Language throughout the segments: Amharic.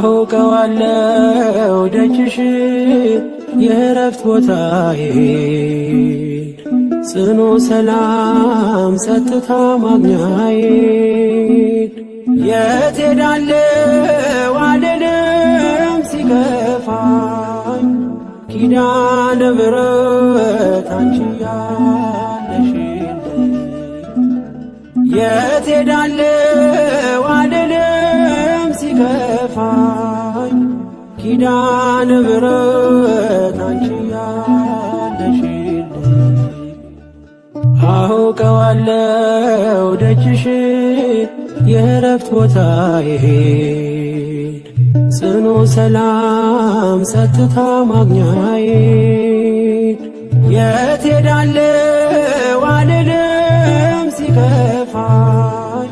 አውቀዋለሁ ደጅሽ የእረፍት ቦታዬ ጽኑ ሰላም ጸጥታ ማግኛዬ የት ሄዳለሁ አልልም ሲከፋኝ ኪዳነ ምሕረት አንቺ ያለሽልኝ የት ሄዳለሁ አልልም ሲከፋኝ ኪዳነ ምሕረት አንቺ ያለሽልኝ አውቀዋለሁ ደጅሽ የእረፍት ቦታዬ ጽኑ ሰላም ጸጥታ ማግኛዬ የት ሄዳለሁ አልልም ሲከፋኝ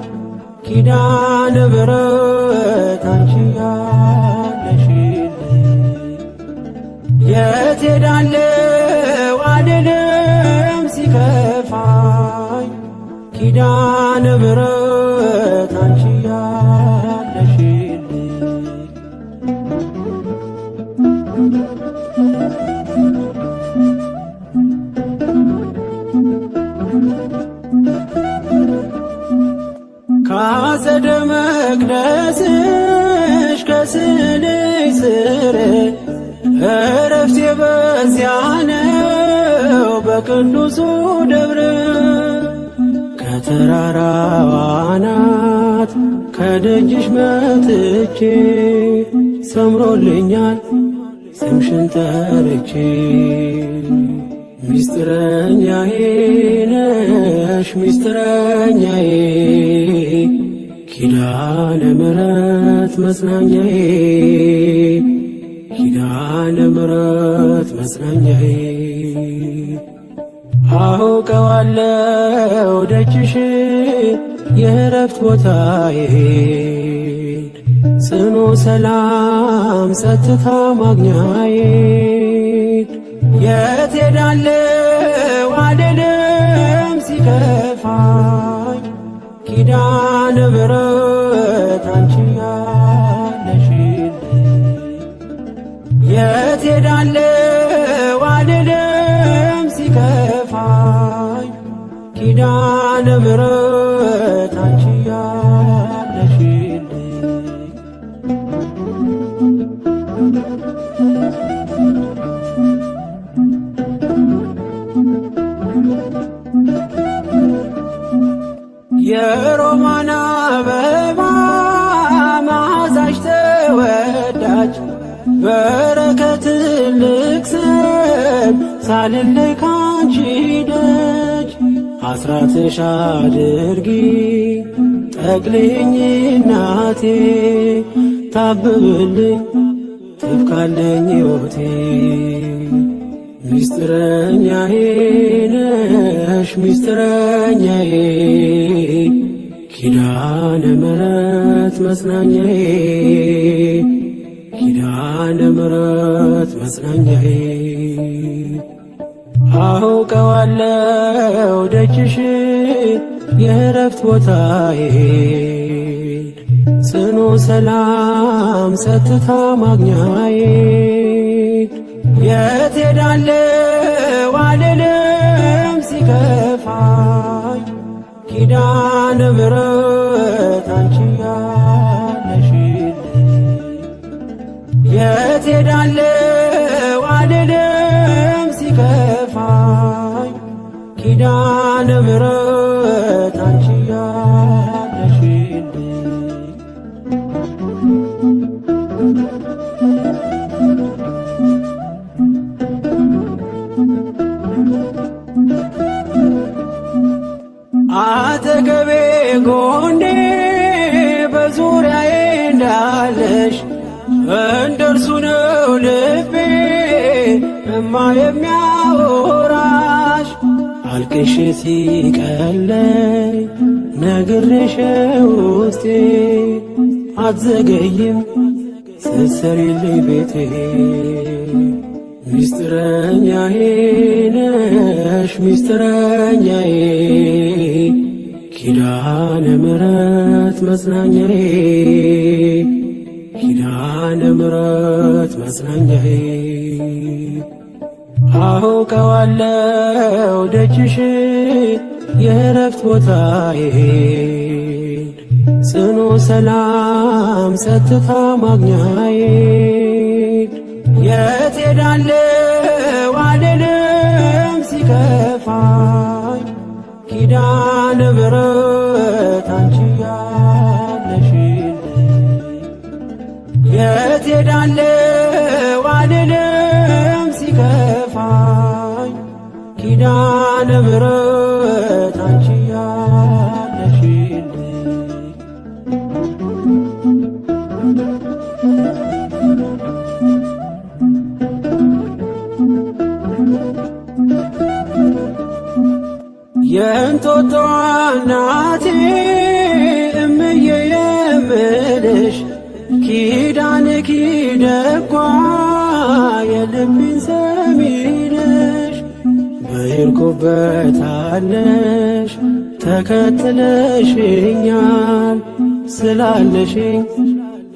ኪዳነ ምሕረት አንቺ ያለሽልኝ የት ሄዳለሁ አልልም ሲከፋኝ ኪዳነ ምሕረት አንቺ ያለሽልኝ ከአጸደ መቅደስሽ ከስዕልሽ ስር እረፍቴ በዚያ ነው በቅዱሱ ደብረ ከተራራው አናት ከደጅሽ መጥቼ ሰምሮልኛል ስምሽን ጠርቼ ሚስጥረኛዬ ነሽ ሚስጥረኛዬ ኪዳነ ምሕረት መጽናኛዬ ኪዳነ ምሕረት መጽናኛዬ አውቀዋለሁ ደጅሽ የእረፍት ቦታዬ ጽኑ ሰላም ጸጥታ ማግኛዬ የት ሄዳለሁ አልልም ሲከፋኝ ኪዳነ ምሕረት አንቺ ያለሽልኝ የት ሄዳለሁ አልልም ሲከፋኝ ኪዳነ ምሕረት አንቺ ያለሽልኝ የሮማን አበባ መዓዛሽ ተወዳጅ በረከት ልቅሰም ሳልለይ ካንቺ ደጅ አስራትሽ አድርጊ ጠቅልኝ እናቴ ታብብልኝ ትብካለኝ ሕይወቴ ሚስጥረኛዬ ነሽ ሚስጥረኛዬ ኪዳነ ምሕረት መጽናኛዬ ኪዳነ ምሕረት መጽናኛዬ አውቀዋለሁ ደጅሽ የእረፍት ቦታዬ ጽኑ ሰላም ጸጥታ ማግኛዬ የት ሄዳለሁ አልልም ሲከፋኝ ኪዳነ ምሕረት አንቺ ያለሽልኝ የት ሄዳለሁ አልልም ሲከፋኝ ኪዳነ ምሕረት አንቺ ያለሽልኝ አጠገቤ ጎኔ በዙሪያዬ እንዳለሽ እንደርሱ ነው ልቤ እማ የሚያወራሽ አልቅሽ ሲቀለይ ነግሬሽ ውስጤ አትዘገይም ስትሰሪልኝ ቤቴ ሚስጥረኛዬ ነሽ ሚስጥረኛዬ ኪዳነ ምሕረት መጽናኛዬ ኪዳነ ምሕረት መጽናኛዬ አውቀዋለሁ ደጅሽ የእረፍት ቦታዬን ጽኑ ሰላም ጸጥታ ማግኛዬን የት ሄዳለሁ አልልም ሲከፋኝ ኪዳነ ምሕረት አንቺ ያለሽልኝ የት ሄዳለሁ አልልም ሲከፋኝ ኪዳነ ምሕረት አንቺ ያለሽልኝ የእንጦጦ እናቴ እምዬ የምልሽ ኪዳንኪ ደጓ የልቤን ሰሚ ነሽ በሄድኩበት አለሽ ተከትለሽኛል ስላለሽኝ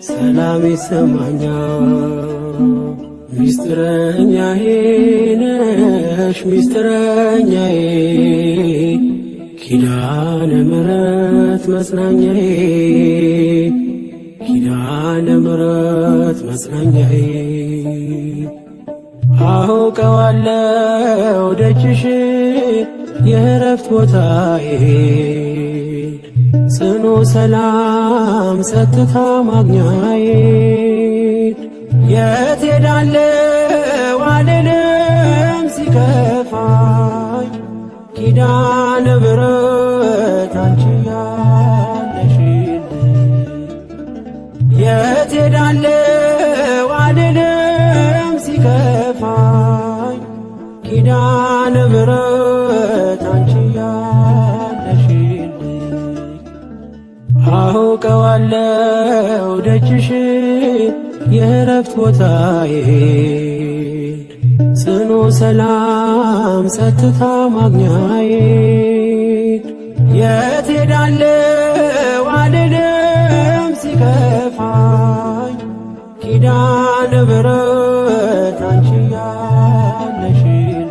ሰላም ይሰማኛል። ሚስጥረኛዬ ነሽ ሚስጥረኛዬ ኪዳነ ምሕረት መጽናኛዬ ኪዳነ ምሕረት መጽናኛዬ አውቀዋለሁ ደጅሽ የእረፍት ቦታዬን ጽኑ ሰላም ጸጥታ ማግኛዬን የት ሄዳለሁ አልልም ሲከፋኝ ኪዳነ ምሕረት አንቺ ያለሽልኝ የት ሄዳለሁ አልልም ሲከፋኝ ኪዳነ ምሕረት አንቺ ያለሽልኝ አውቀዋለሁ ደጅሽ የእረፍት ቦታዬን ጽኑ ሰላም ጸጥታ ማግኛዬን የት ሄዳለሁ አልልም ሲከፋኝ ኪዳነ ምሕረት አንቺ ያለሽልኝ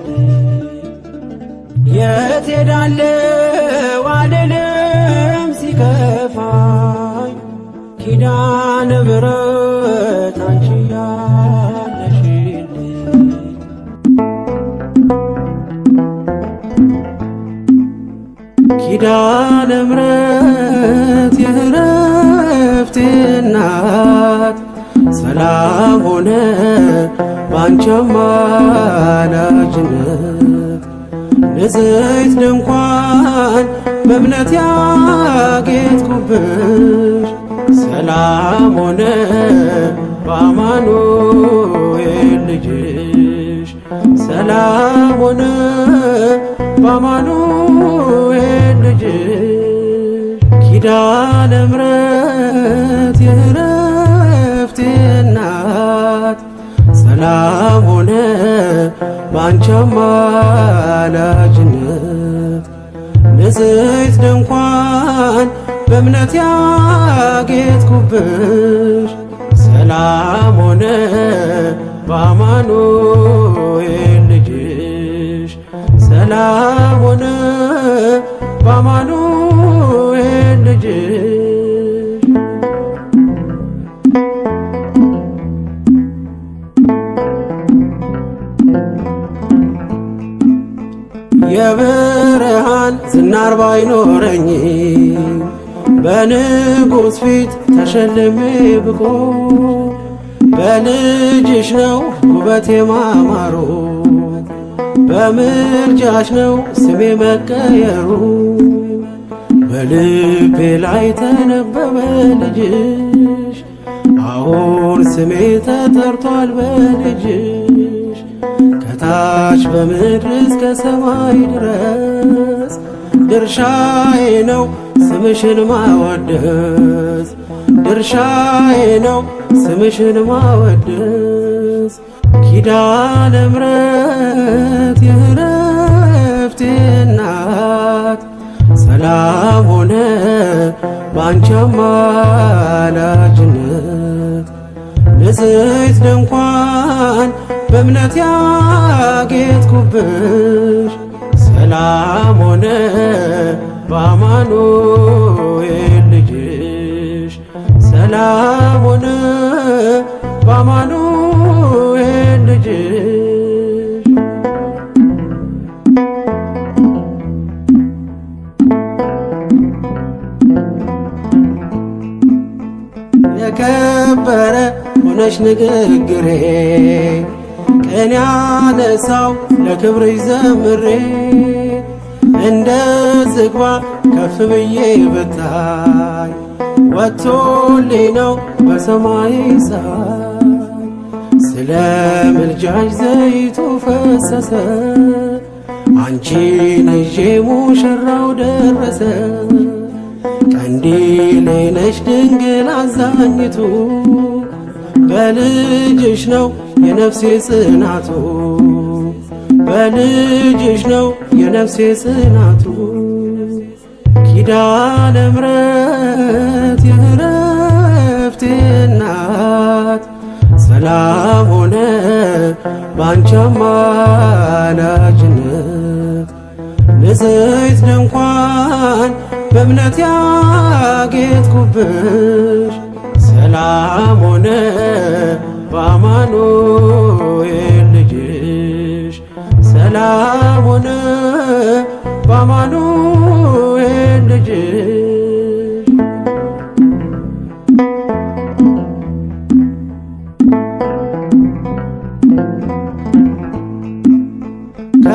የት ሄዳለሁ አልልም ሲከፋኝ ኪዳነ ምሕረት አንቺ ያለሽልኝ ኪዳነ ምሕረት የእረፍቴ እናት ሰላም ሆነ ባንቺ አማላጅነት ንጽሕት ድንኳን በእምነት ያጌጥኩብሽ ሰላም ሆነ በአማኑኤል ልጅሽ ሰላም ሆነ በአማኑኤል ልጅሽ ኪዳነ ምሕረት የእረፍቴ እናት ሰላም ሆነ ባንቺ አማላጅነት ንጽሕት ድንኳን በእምነት ያጌጥኩብሽ ሰላም ሆነ በአማኑኤል ልጅሽ ሰላም ሆነ በአማኑኤል ልጅሽ የብርሃን ዝናር ባይኖረኝ በንጉሥ ፊት ተሸልሜ ብቆ በልጅሽ ነው ውበቴ ማማሩ በምልጃሽ ነው ስሜ መቀየሩ በልቤ ላይ ተነበበ ልጅሽ አሁን ስሜ ተጠርቷል በልጅሽ ከታች በምድር እስከ ሰማይ ድረስ ድርሻዬ ነው ስምሽን ማወደስ ድርሻዬ ነው ስምሽን ማወደስ ኪዳነ ምሕረት የእረፍቴ እናት ሰላም ሆነ ባንቺ አማላጅነት ንጽሕት ድንኳን በእምነት ያጌጥኩብሽ ሰላም ሆነ በአማኑኤል ልጅሽ ሰላም ሆነ በአማኑኤል ልጅሽ የከበረ ሆነሽ ንግግሬ ቅን ያነሳው ለክብርሽ ዘምሬ እንደ ዝግባ ከፍ ብዬ ብታይ ወጥቶልኝ ነው በሰማይ ፀሐይ ስለ ምልጃሽ ዘይቱ ፈሰሰ አንቺን ይዤ ሙሽራው ደረሰ ቀንዲሌ ነሽ ድንግል አዛኝቱ በልጅሽ ነው የነፍሴ ጽናቱ በልጅሽ ነው የነፍሴ ጽናቱ ኪዳነ ምሕረት የዕረፍቴ እናት ሰላም ሆነ ባንቺ አማላጅነት ንጽሕት ድንኳን በእምነት ያጌጥኩብሽ ሰላም ሆነ በአማኑኤል ልጅሽ ሰላም ሆነ በአማኑኤል ልጅሽ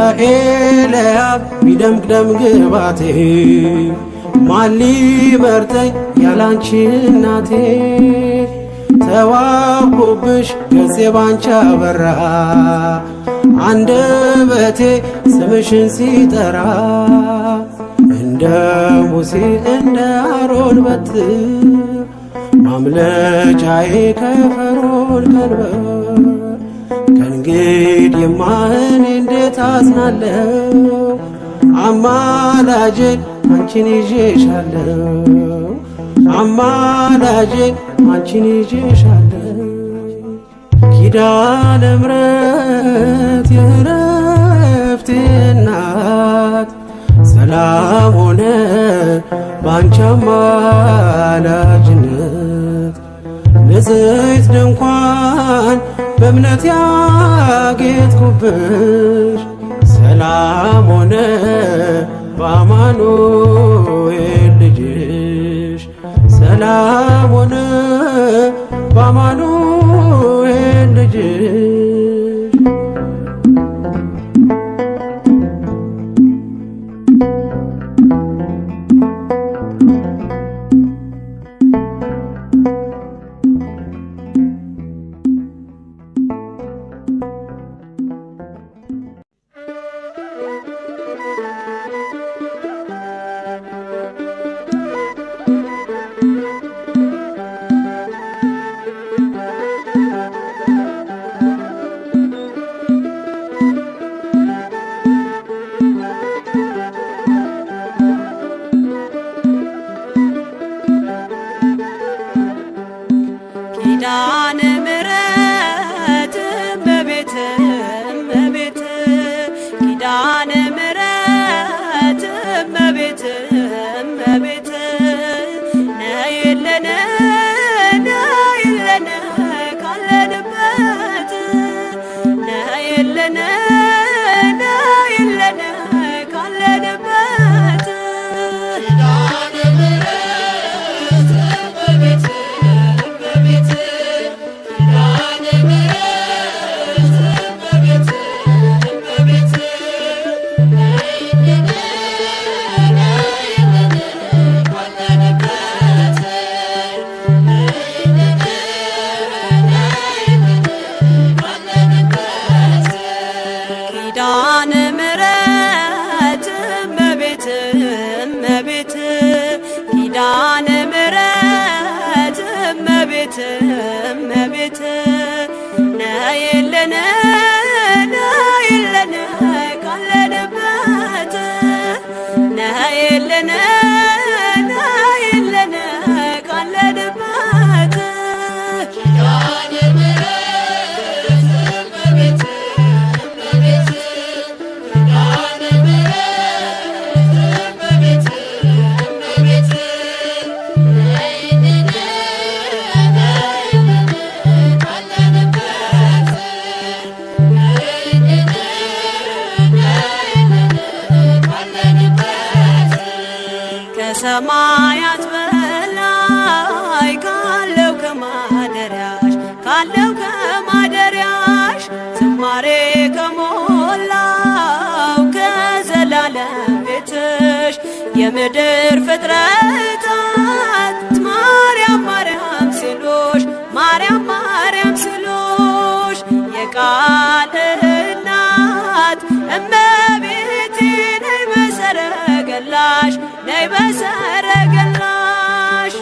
ከኤልያብ ቢደምቅ ደም ግባቴ ማን ሊመርጠኝ ያላንቺ እናቴ ተዋብኩብሽ ገጼ ባንቺ አበራ አንደበቴ ስምሽን ሲጠራ እንደ ሙሴ እንደ አሮን በትር ማምለጫዬ ከፈርዖን ቀንበር ከእንግዲህማ እኔ እንዴት አዝናለሁ አማላጄን አንቺን ይዤሻለሁ አማላጄን አንቺን ይዤሻለሁ ኪዳነ ምሕረት የዕረፍቴ እናት ሰላም ሆነ ባንቺ አማላጅነት ንጽሕት ድንኳን በእምነት ያጌጥኩብሽ ሰላም ሆነ በአማኑኤል ልጅሽ ሰላም ሆነ በአማኑኤል ልጅሽ ኪዳነ ምሕረት እመቤት እመቤት ኪዳነ ምሕረት እመቤት እመቤት ነይልን ነይልን ካለንበት ነይልን ነይልን ካለንበት ኪዳነ ምሕረት እመቤት ኪዳነ ምሕረት እመቤት እመቤት ኪዳነ ምሕረት እመቤት እመቤት ነይልን ነይልን ካለንበት ነይልን ነይልን ካለንበት ኪዳነ ከሰማያት በላይ ካለው ከማደሪያሽ ዝማሬ ከሞላው ከዘላለም ቤትሽ የምድር ፍጥረታት ማርያም ማርያም ሲሉሽ የቃል እናት እመቤቴ ነይ በሰረገላሽ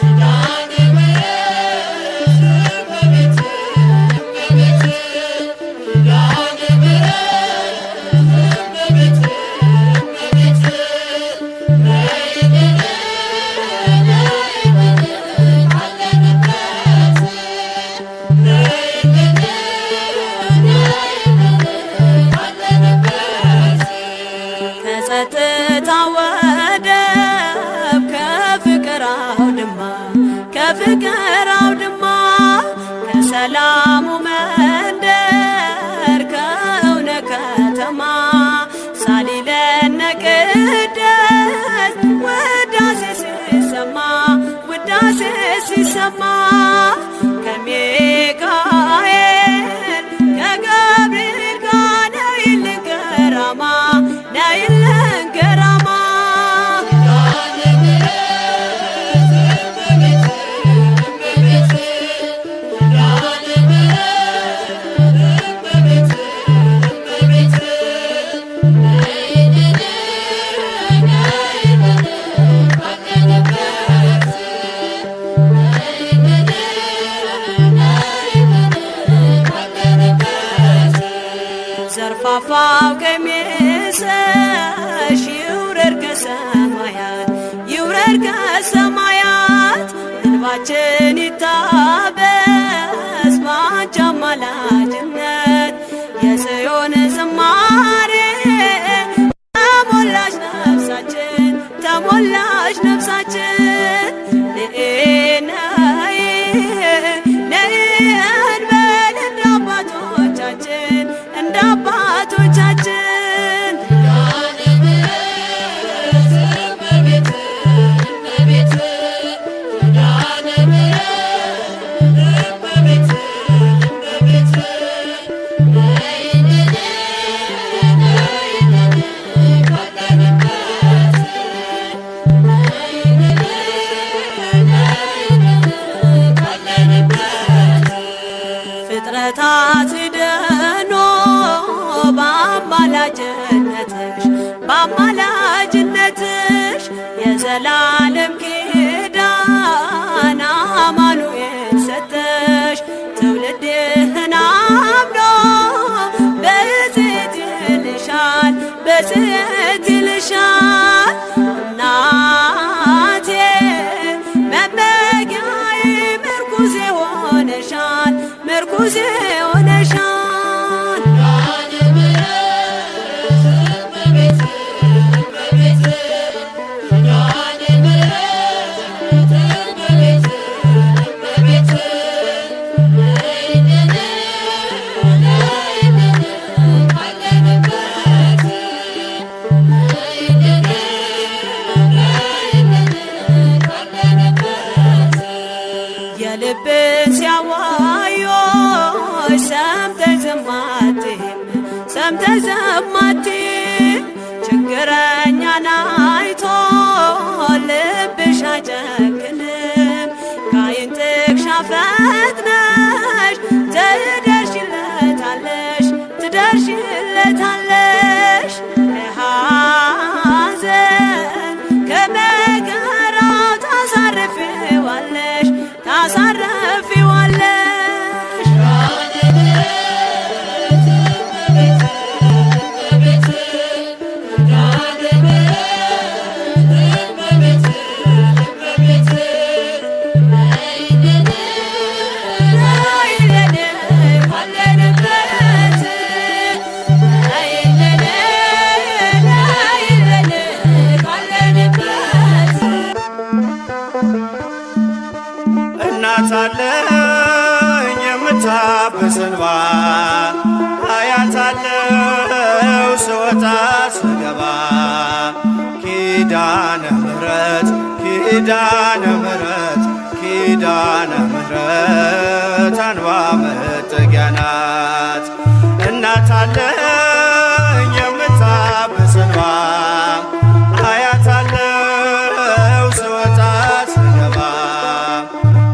ከጸጥታ ወደብ ከፍቅር አውድማ ከሰላሙ መንደር ከእውነ ከተማ ሳሊለነ ቅደስ ውዳሴ ሲሰማ ከሚካኤል ከገብርኤል ጋር ነይልን ገራማ ዘርፋፋው ቀሚስሽ ይውረድ ከሰማያት እንባችን ይታበስ ባንቺ አማላጅነት የጽዮን ዝማሬ ተሞላሽ ነፍሳችን ነይ እንበል እንደ አባቶቻችን ፍጥረታት ደኖ በአማላጅነትሽ የዘላለም ኪዳን አማኑኤል ሰጠሽ ትውልድህን አምኖ በጽት ይልሻል እናቴ መመጊያዬ ምርኩዜ ሆነሻል የልብን ሲያዋዮሽ ሰምተሽ ዝም አትይም ችግረኛን አይቶ ልብሽ አይጨክንም ከዓይን ጥቅሻ ፈጥነሽ ትደርሽለታለሽ ከሐዘን ከመከራው ታሳርፊዋለሽ እናታለኝ የምታብስ እንባ አያታለው ስወጣ ስገባ ኪዳነ ምሕረት ኪዳነ ምሕረት ኪዳነ ምሕረት አንባ መጠጊያ ናት። እናት አለኝ የምታብስ እንባ አያታለው ስወጣ ስገባ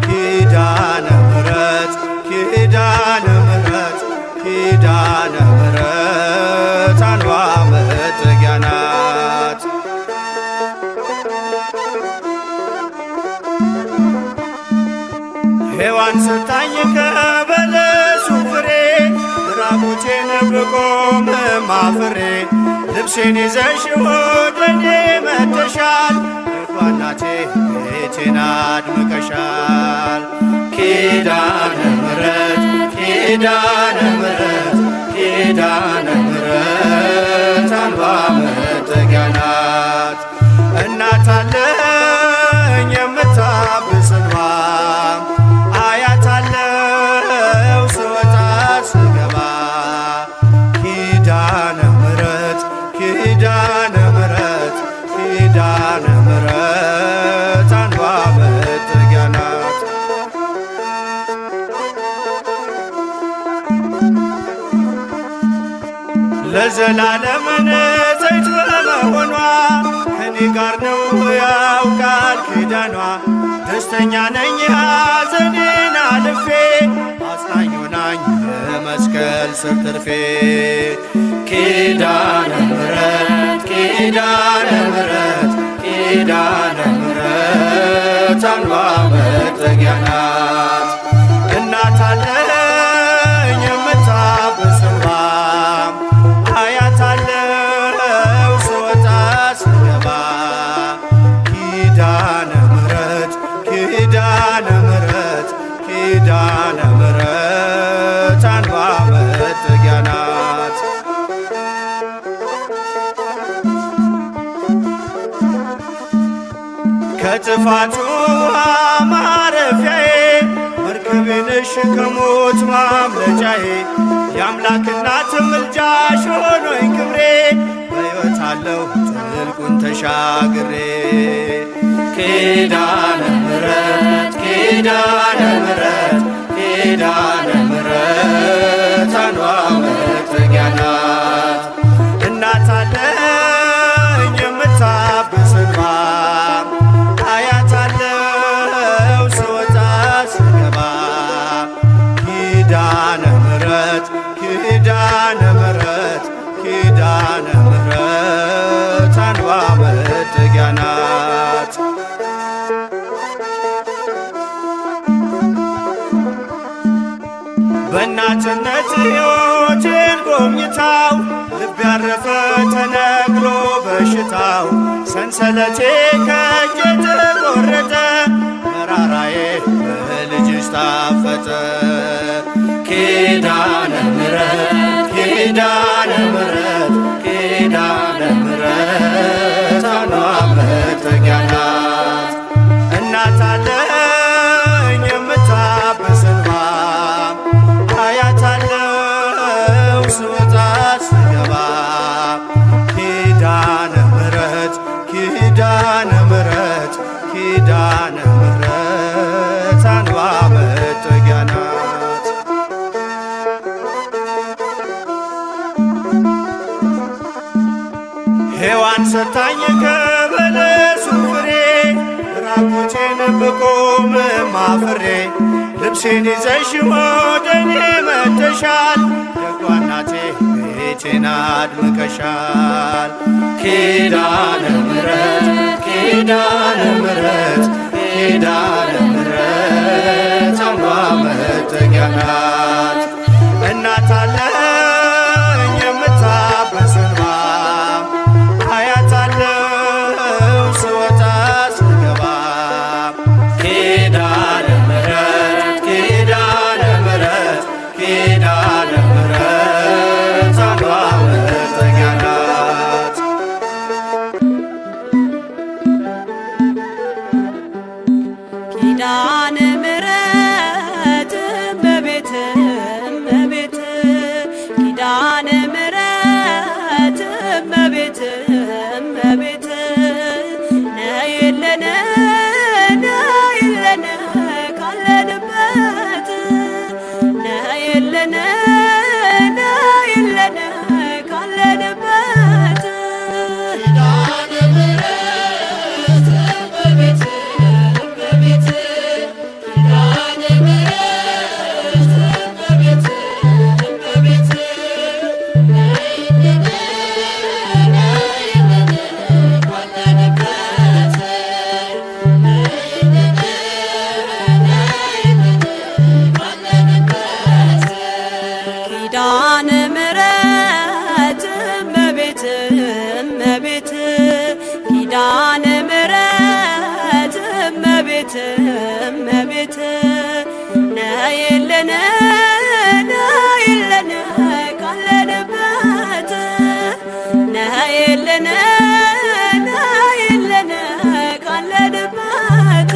ኪዳነ ምሕረት ኪዳነ ምሕረት ኪዳነ ምሕረት አንባ መጠጊያ ናት። ሔዋን ስታኝ ከበለሱ ፍሬ ራቁቴን ብቆም አፍሬ ልብሴን ይዘሽ ወደኔ መጥተሻል ደጓ እናቴ ቤቴን አድምቀሻል። ኪዳነ ምሕረት ኪዳነ ምሕረት ኪዳነ ምሕረት አንባ መጠጊያ ናት። እናት አለኝ የምታብስ እንባ አያታለው ስወጣ ስገባ ኪዳነ ምሕረት ኪዳነ ምሕረት ኪዳነ ምሕረት አንባ መጠጊያ ናት። ለዘላለም ንጽሕት በመሆኗ ከኔ ጋር ነው ያውቃል ኪዳኗ። ደስተኛ ነኝ ሐዘኔን አልፌ አጽናኝ ሆናኝ በመስቀል ስር ትርፌ ኪዳነ ምሕረት ኪዳነ ምሕረት ኪዳነ ምሕረት አንባ መጠጊያ ናት። እናት አለኝ የምታብስ እንባ አያታለው ስወጣ ስገባ ኪዳነ ምሕረት ኪዳነ ምሕረት ኪዳነ ምሕረት አንባ መጠጊያ ናት። ከጥፋቱ ውሃ ማረፊያዬ መርከቤ ነሽ ከሞት ማምለጫዬ የአምላክ እናት ምልጃሽ ሆኖኝ ክብሬ በሕይወት አለሁ ጥልቁን ተሻግሬ ኪዳነ ምሕረት ኪዳነ ምሕረት ኪዳነ ምሕረት አንባ መጠጊያ ናት። እናት አለኝ የምታብስ እንባ አያታለው ስወጣ ስገባ ኪዳነ ምሕረት ኪዳነ ምሕረት ኪዳነ ምሕረት አንባ መጠጊያ ናት። በእናትነት ሕይወቴን ጎብኝታው ልብ ያረፈ ተነግሮ በሽታው ሰንሰለቴ ከእጄ ተቆረጠ መራራዬ በልጅሽ ታፈጠ ኪዳነ ምሕረት ኪዳነ ምሕረት ኪዳነ ምሕረት አንባ መጠጊያ ናት። እናት አለኝ የምታብስ እንባ አያታለው ስወጣ ስገባ ኪዳነ ምሕረት ኪዳነ ምሕረት ኪዳነ ምሕረት አንባ መጠጊያ ናት። ሔዋን ሰታኝ ከበለሱ ፍሬ ራቁቴን ብቆም አፍሬ ልብሴን ይዘሽ ወደኔ መጥተሻል ደጓ እናቴ ቤቴን አድምቀሻል ኪዳነ ምሕረት ኪዳነ ምሕረት ኪዳነ ምሕረት አንባ መጠጊያ ናት። እናት አለኝ የምታብስ እንባ አያታለው ስወጣ ስገባ ኪዳነ ምሕረት ኪዳነ ምሕረት ኪዳነ ምሕረት አንባ መጠጊያ ናት። ኪዳነ ምሕረት እመቤት እመቤት ኪዳነ ምሕረት እመቤት እመቤት ነይልን እመቤት እመቤት ነይልን ነይልን ካለንበት ነይልን ነይልን ካለንበት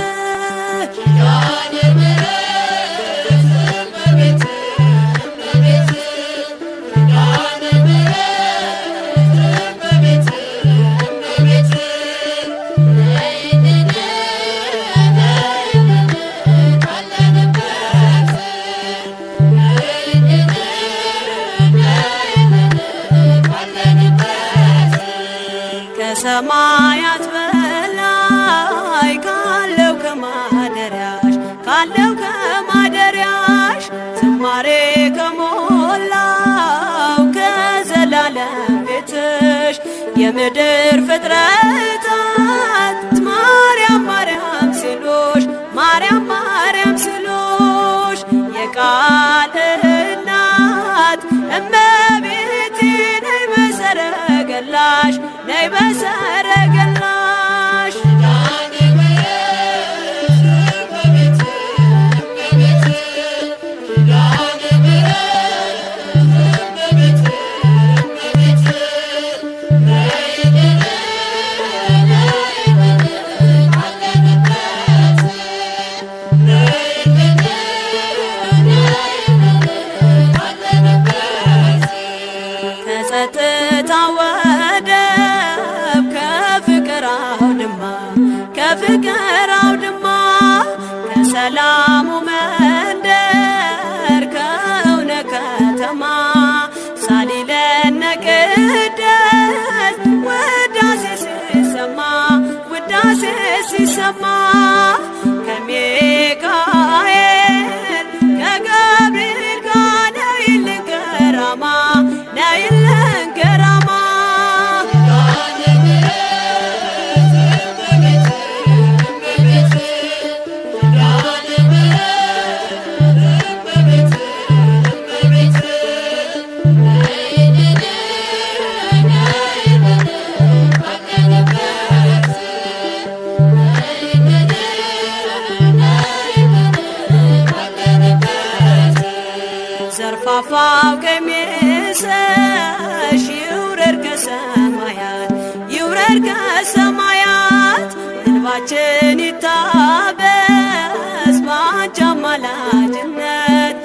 ከሰማያት በላይ ካለው ከማደሪያሽ ዝማሬ ከሞላው ከዘላለም ቤትሽ የምድር ፍጥረታት ማርያም ማርያም ሲሉሽ ማርያም ማርያም ሲሉሽ የቃል እናት እመቤቴ ነይ በሰረገላሽ ነይ በሰረገላሽ ከጸጥታ ወደብ ከፍቅር አውድማ ከሰላሙ መንደር ከእውነት ከተማ ሳሊለነ ቅደስ ውዳሴ ሲሰማ ከሚካኤል ከገብርኤል ጋር ነይልን ገራማ ነይልን ገራማ ዘርፋፋው ቀሚስሽ ይውረድ ከሰማያት እንባችን ይታበስ ባንቺ አማላጅነት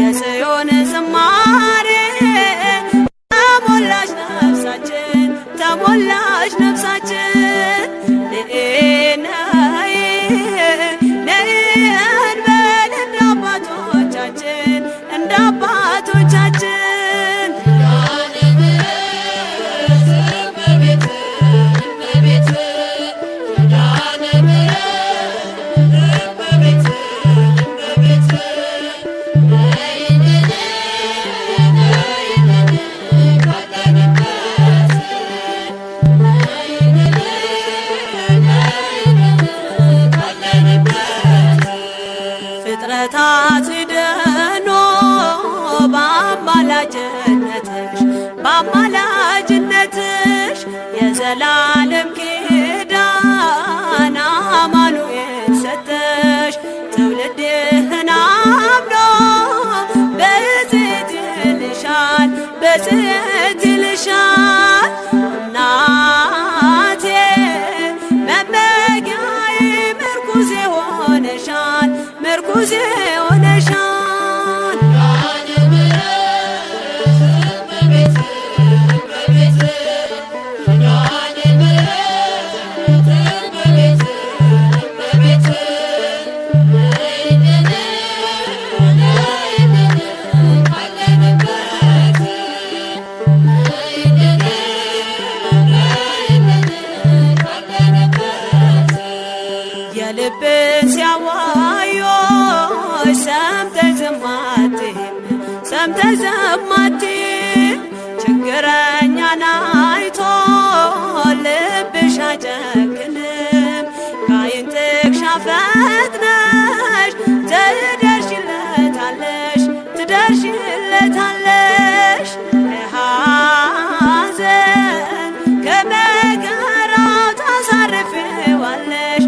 የጽዮን ዝማሬ ተሞላሽ ነፍሳችን ነይ እንበል እንደ አባቶቻችን ፍጥረታት ሲደኖ በአማላጅነትሽ የዘላለም ኪዳን አማኑኤል ሰጠሽ ትውልድህን አምኖ በጽት ይልሻል እናቴ መመጊያዬ ምርኩዜ ሆነሻል የልብን ሲያዋዮሽ ሰምተሽ ዝም አትይም ችግረኛን አይቶ ልብሽ አይጨክንም ከዓይን ጥቅሻ ፈጥነሽ ትደርሽለታለሽ ከሐዘን ከመከራው ታሳርፊዋለሽ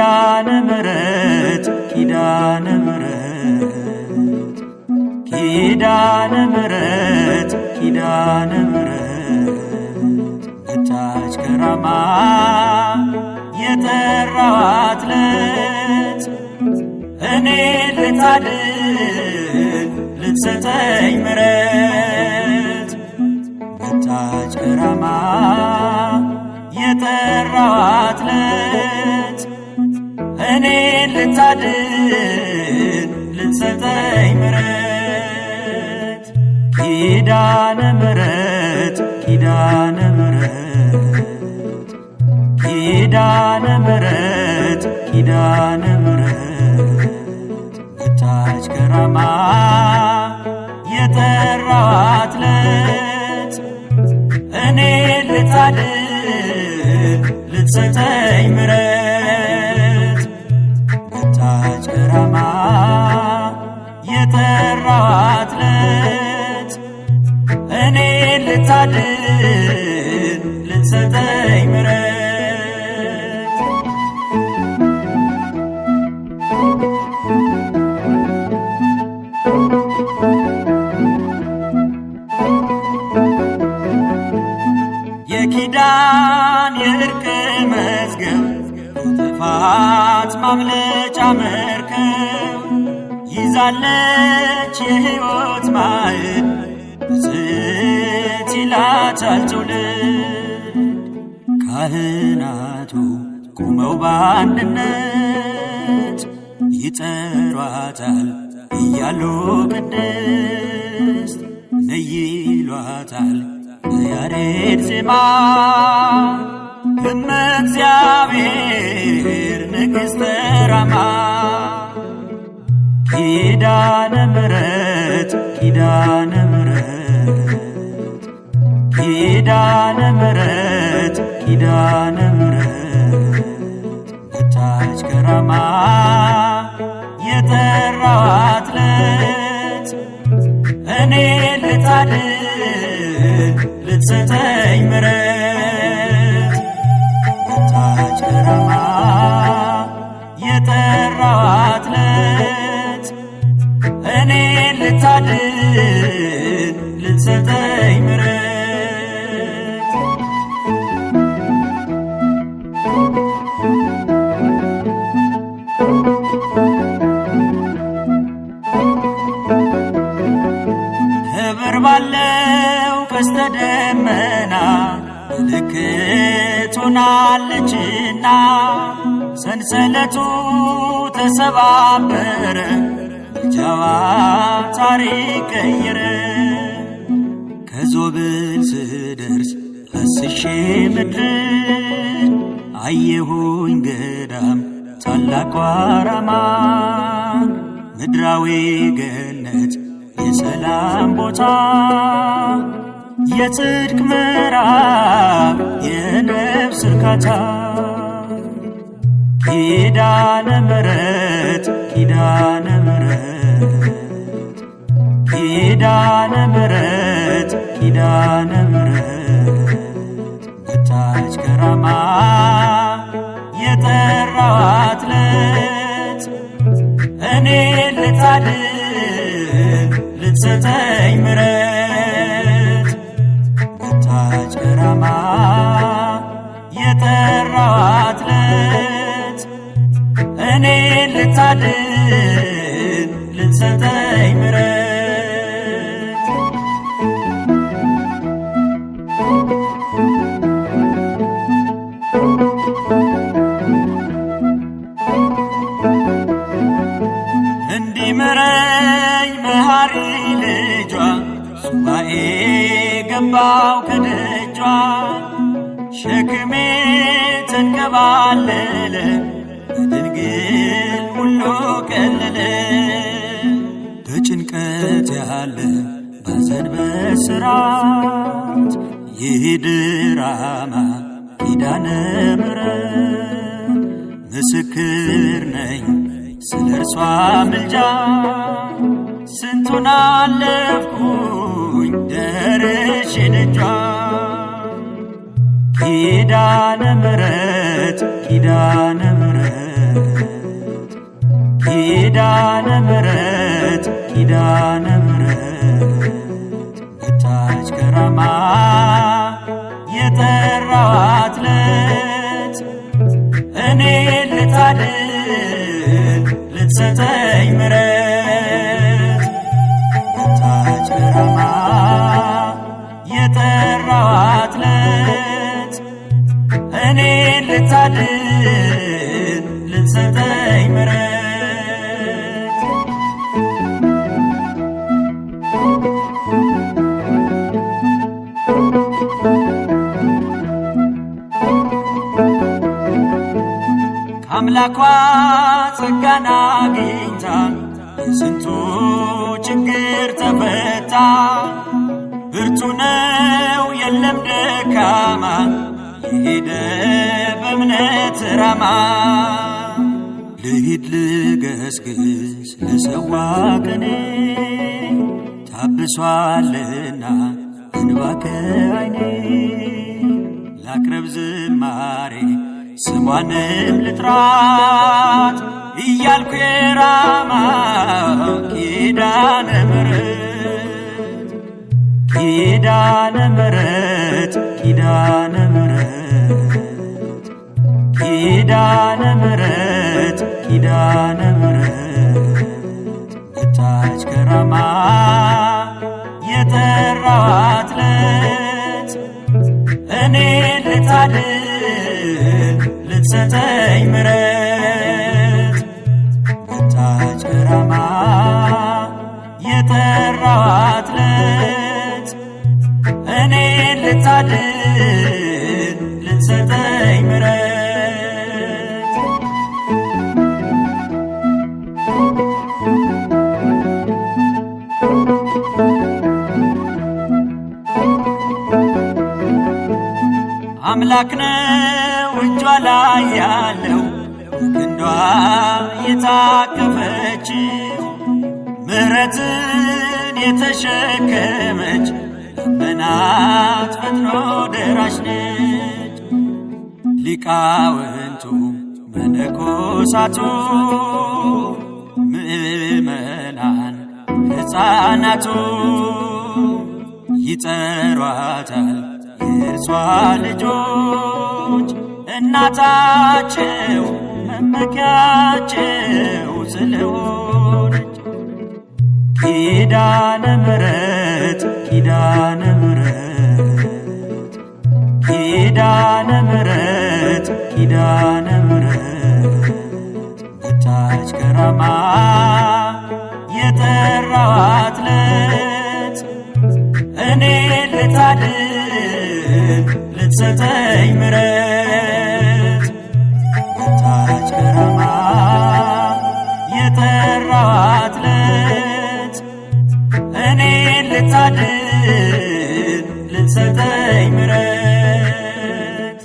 ኪዳነ ምሕረት ኪዳነ ምሕረት ኪዳነ ምሕረት ኪዳነ ምሕረት መጣች ከራማ የጠራኋት ዕለት እኔ ልታድን ልትሰጠኝ ምሕረት መጣች ከራማ የጠራኋት ዕለት እኔ ልታድን ልትሰጠኝ ምሕረት ኪዳነ ምሕረት ኪዳነ ምሕረት ኪዳነ ምሕረት ኪዳነ ምሕረት መጣች ከራማ የጠራኋት ዕለት እኔ ልታድን ልትሰጠኝ ምሕረት መጣች ከራማ የጠራኋት ዕለት እኔ ልታድን ልትሰጠኝ ምሕረት የኪዳን የእርቅ መዝገብ ጥፋት ማምለጫ መርከብ ይዛለች የሕይወት ማዕድ ብፅዕት ይላታል ትውልድ ካህናቱ ቆመው በአንድነት ይጠሯታል እያሉ ቅድስት ነይ ይሏታል በያሬድ ዜማ እመ እግዚአብሔር ንግሥተ ራማ ኪዳነ ምሕረት ኪዳነ ምሕረት ኪዳነ ምሕረት ኪዳነ ምሕረት መጣች ከራማ የጠራኋት ዕለት እኔ ልታድን ልትሰጠኝ ምሕረት መጣች ከራማ የጠራኋት ዕለት እኔ ልታድን ልትሰጠኝ ምሕረት ክብር ባለው ቀስተ ደመና ምልክት ሆናለችና ሰንሰለቱ ተሰባበረ ምልጃዋ ታሪክ ቀየረ ከዞብል ስደርስ አስሼ ምድርን አየሁኝ ገዳም ታላቋ ራማን ምድራዊ ገነት የሰላም ቦታ የጽድቅ ምዕራፍ የነፍስ እርካታ ኪዳነ ምሕረት ኪዳነ ምሕረት ኪዳነ ምሕረት ኪዳነ ምሕረት መጣች ከራማ የጠራኋት ዕለት እኔ ልታድን ልትሰጠኝ ምሕረት መጣች ከራማ የጠራኋት ዕለት እኔ ልታድን ልትሰጠኝ ምሕረት እንዲምረኝ መሐሪ ልጇ ሱባኤ ገባው ከደጇ ሸክሜ ተንከባለለ በድንግል ሁሉ ቀለለ በጭንቀት ያለ ባዘን በስራት ይህ ድራማ ኪዳነ ምሕረት ምስክር ነኝ ስለ እርሷ ምልጃ ስንቱን አለፍኩኝ ደርሼ ደጇ ኪዳነ ምሕረት ኪዳነ ምሕረት ኪዳነ ምሕረት ኪዳነ ምሕረት በታች ከራማ የጠራዋት ዕለት እኔ ልታድን ልትሰጠኝ ምሕረት በታች ከራማ የጠራዋት ዕለት እኔ ልታድን ልትሰጠኝ ምሕረት ከአምላኳ ጸጋን አግኝታ የስንቱ ችግር ተፈታ። ብርቱ ነው የለም ደካማ የሄደ በእምነት ራማ። ልሂድ ልገስግስ ልሰዋ ቅኔ ታብሷልና እንባ ከዓይኔ ላቅርብ ዝማሬ ስሟንም ልጥራት እያልኩ የራማ ኪዳነ ምሕረት ኪዳነ ምሕረት ኪዳነ ምሕረት ኪዳነ ምሕረት ኪዳነ ምሕረት በታች ከራማ የጠራዋት ዕለት እኔ ልታድን ልትሰጠኝ ምሕረት በታች ከራማ የጠራዋት ዕለት እኔ ልታድን ልትሰጠኝ ምሕረት አምላክ ነው እጇ ላይ ያለው ክንዷ የታቀፈች ምሕረትን የተሸከመች በናት ፈጥኖ ደራሽ ነች። ሊቃውንቱ መነኮሳቱ ምእመናን ሕፃናቱ ይጠሯታል የእርሷ ልጆች እናታቸው መመኪያቸው ስለሆነች ኪዳነ ምሕረት ኪዳነ ምሕረት ኪዳነ ምሕረት ኪዳነ ምሕረት በታች ከራማ የጠራዋት ዕለት እኔ ልታድን ልትሰጠኝ ምሕረት በታች ከራማ የጠራዋት ዕለት እኔ ልታድን ልትሰጠኝ ምሕረት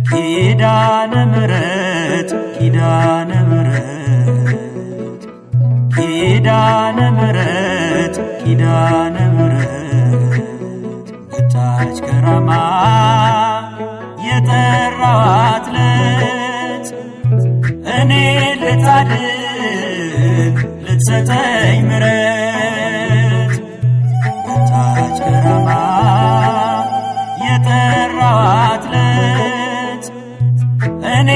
ኪዳነ ምሕረት ኪዳነ ምሕረት ኪዳነ ምሕረት ኪዳነ ምሕረት በታች ከራማ የጠራዋት ዕለት እኔ ልታድን ልትሰጠኝ ምሕረት በታች ከራማ የጠራዋት ዕለት እኔ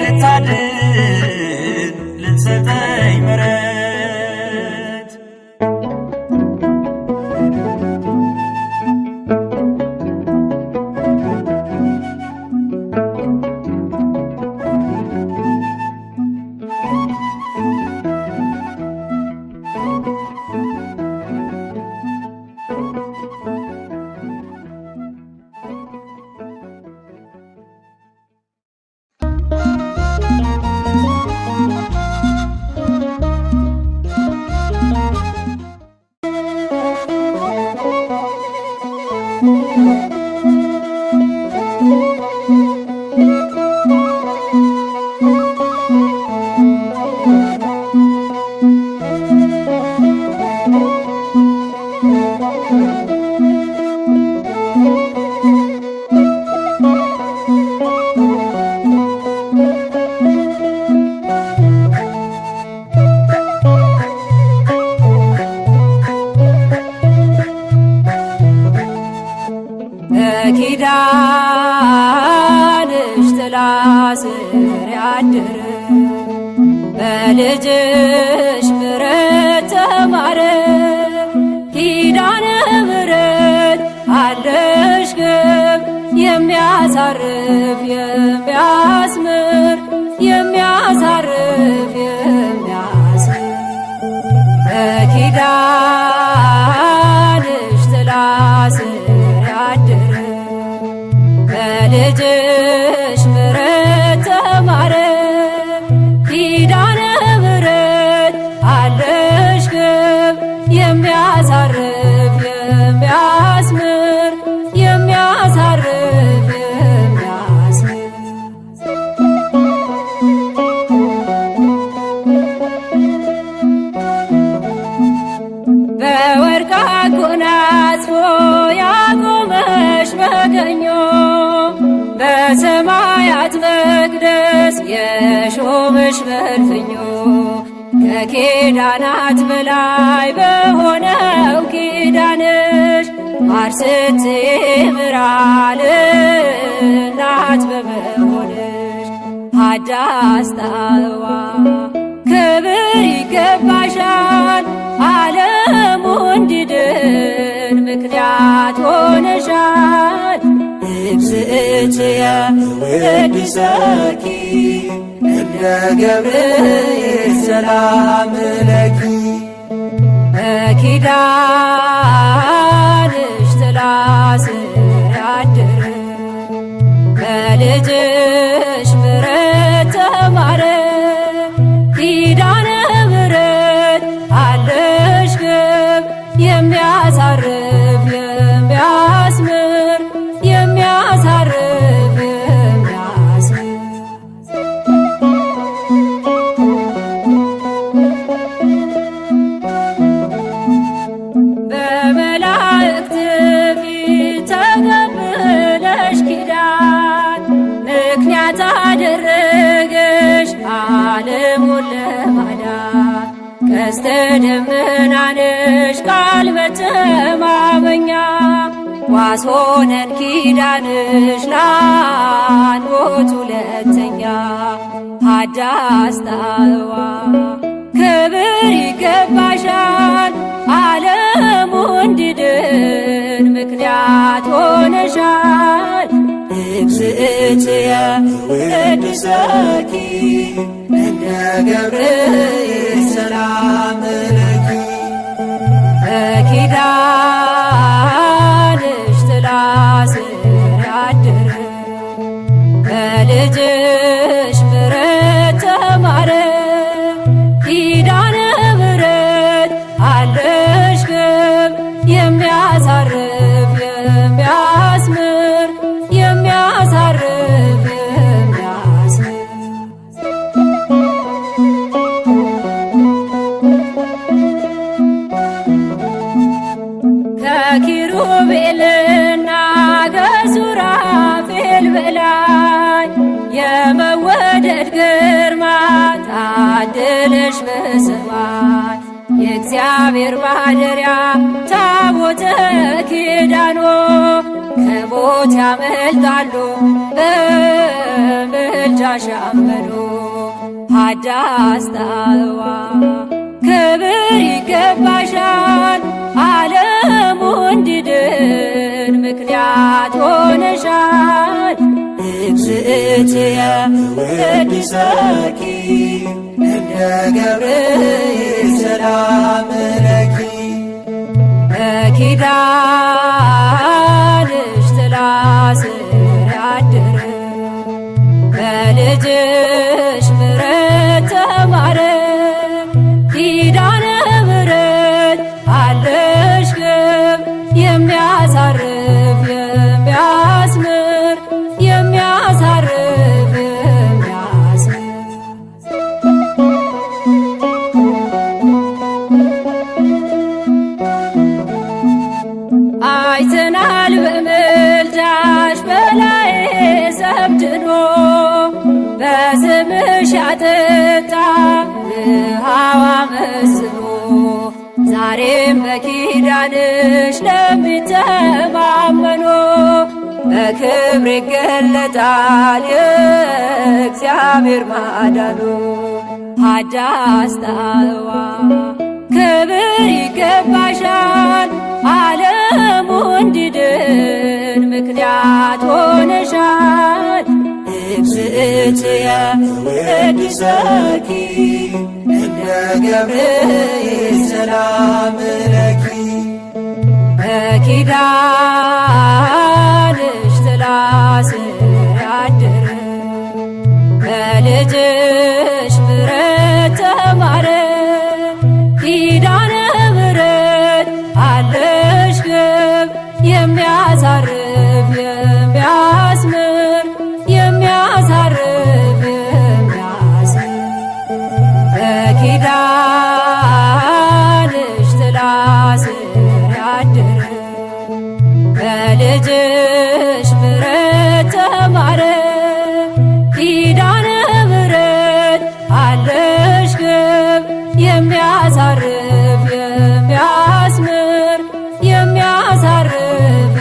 ልታድን ልትሰጠኝ ምሕረት በኪዳንሽ ጥላ ስር ያደረ በልጅሽ ምሕረት ተማረ። ኪዳነ ምሕረት አለሽ ግብ የሚያሳርፍ የሚያስምር የሚያሳርፍ የሚያስምር በኪዳንሽ ጥላ ስር ያደረ በልጅሽ ምሕረት ተማረ። ኪዳነ ምሕረት አለሽ ግብ የሚያሳርፍ የሚያስምር የሚያሳርፍ የሚያስምር በወርቅ አጎናጽፎ ያቆመሽ በቀኙ በሰማያት መቅደስ የሾመሽ በእልፍኙ ከኪዳናት በላይ በሆነው ኪዳንሽ ማር ስትምራል እናት በመሆንሽ ሀዳስ ጣዕዋ ክብር ይገባሻል። ዓለሙ እንዲድን ምክንያት ሆነሻል። እግዝእትየ ወድሰኪ እንደ ገብርኤል ሰላም ለኪ በኪዳንሽ ጥላ ስር ያደረ በልጅሽ ምሕረት ተማረ። ኪዳነ ምሕረት አለሽ ግብ የሚያሳርፍ የሚያስምር የሚያሳርፍ የሚያስምር በመላእክት ፊት ተቀብለሽ ኪዳን ምክንያት አደረገሽ ዓለሙን ለማዳን። ቀስተ ደመናንሽ ቃል መተማመኛ ዋስ ሆነን ኪዳንሽ ላንቦት ሁለተኛ ሀዳስ ጣዕዋ ክብር ይገባሻል። ዓለሙ እንዲድን ምክንያት ሆነሻል። እግዝእትየ ወድሰኪ እንደ ገብርኤል ሰላም ለኪ በኪዳንሽ ጥላ ስር ያደረ በልጅሽ ምሕረት ተማረ። ኪዳነ ምሕረት አለሽ ግብ የሚያሳርፍ የሚያስምር የሚያሳርፍ የሚያስምር ከኪሩቤልና ከሱራፌል በላይ የመወደድ ግርማ ታድለሽ በሰማይ የእግዚአብሔር ማደሪያ ታቦተ ኪዳኖ ከሞት ያመልጣሉ በምልጃሽ አመኑ። ሀዳስ ጣዕዋ ክብር ይገባሻል። ዓለሙ እንዲድን ምክንያት ሆነሻል። እግዝእትየ ወድሰኪ እንደ ገብርኤል ሰላም ለኪ በኪዳንሽ ጥላ ስር ያደረ በልጅሽ ምሕረት ተማረ። ኪዳነ ምሕረት አለሽ ግብ የሚያሳርፍ የሚያስምር የሚያሳርፍ የሚያስምር አይተናል በምልጃሽ በላይ ሰብድኖ በስምሽ ያጠጣ ውሃዋ መስሎ ዛሬም በኪዳንሽ ለሚተማመኑ በክብር ይገለጣል የእግዚአብሔር ማዳኑ። ሀዳስ ጣዕዋ ክብር ይገባሻል፣ ዓለሙ እንዲድን ምክንያት ሆነሻል። እግዝእትየ እድሰኪ እንደ ገብርኤል ሰላም ለኪ። በኪዳንሽ ጥላ ስር ያደረ በልጅሽ ምሕረት ተማረ። ኪዳነ ምሕረት አለሽ ግብ የሚያሳርፍ የሚያስምር የሚያሳርፍ የሚያስምር። በኪዳንሽ ጥላ ስር ያደረ በልጅሽ ምሕረት ተማረ። ኪዳነ ምሕረት አለሽ ግብ የሚያሳርፍ የሚያስምር የሚያሳርፍ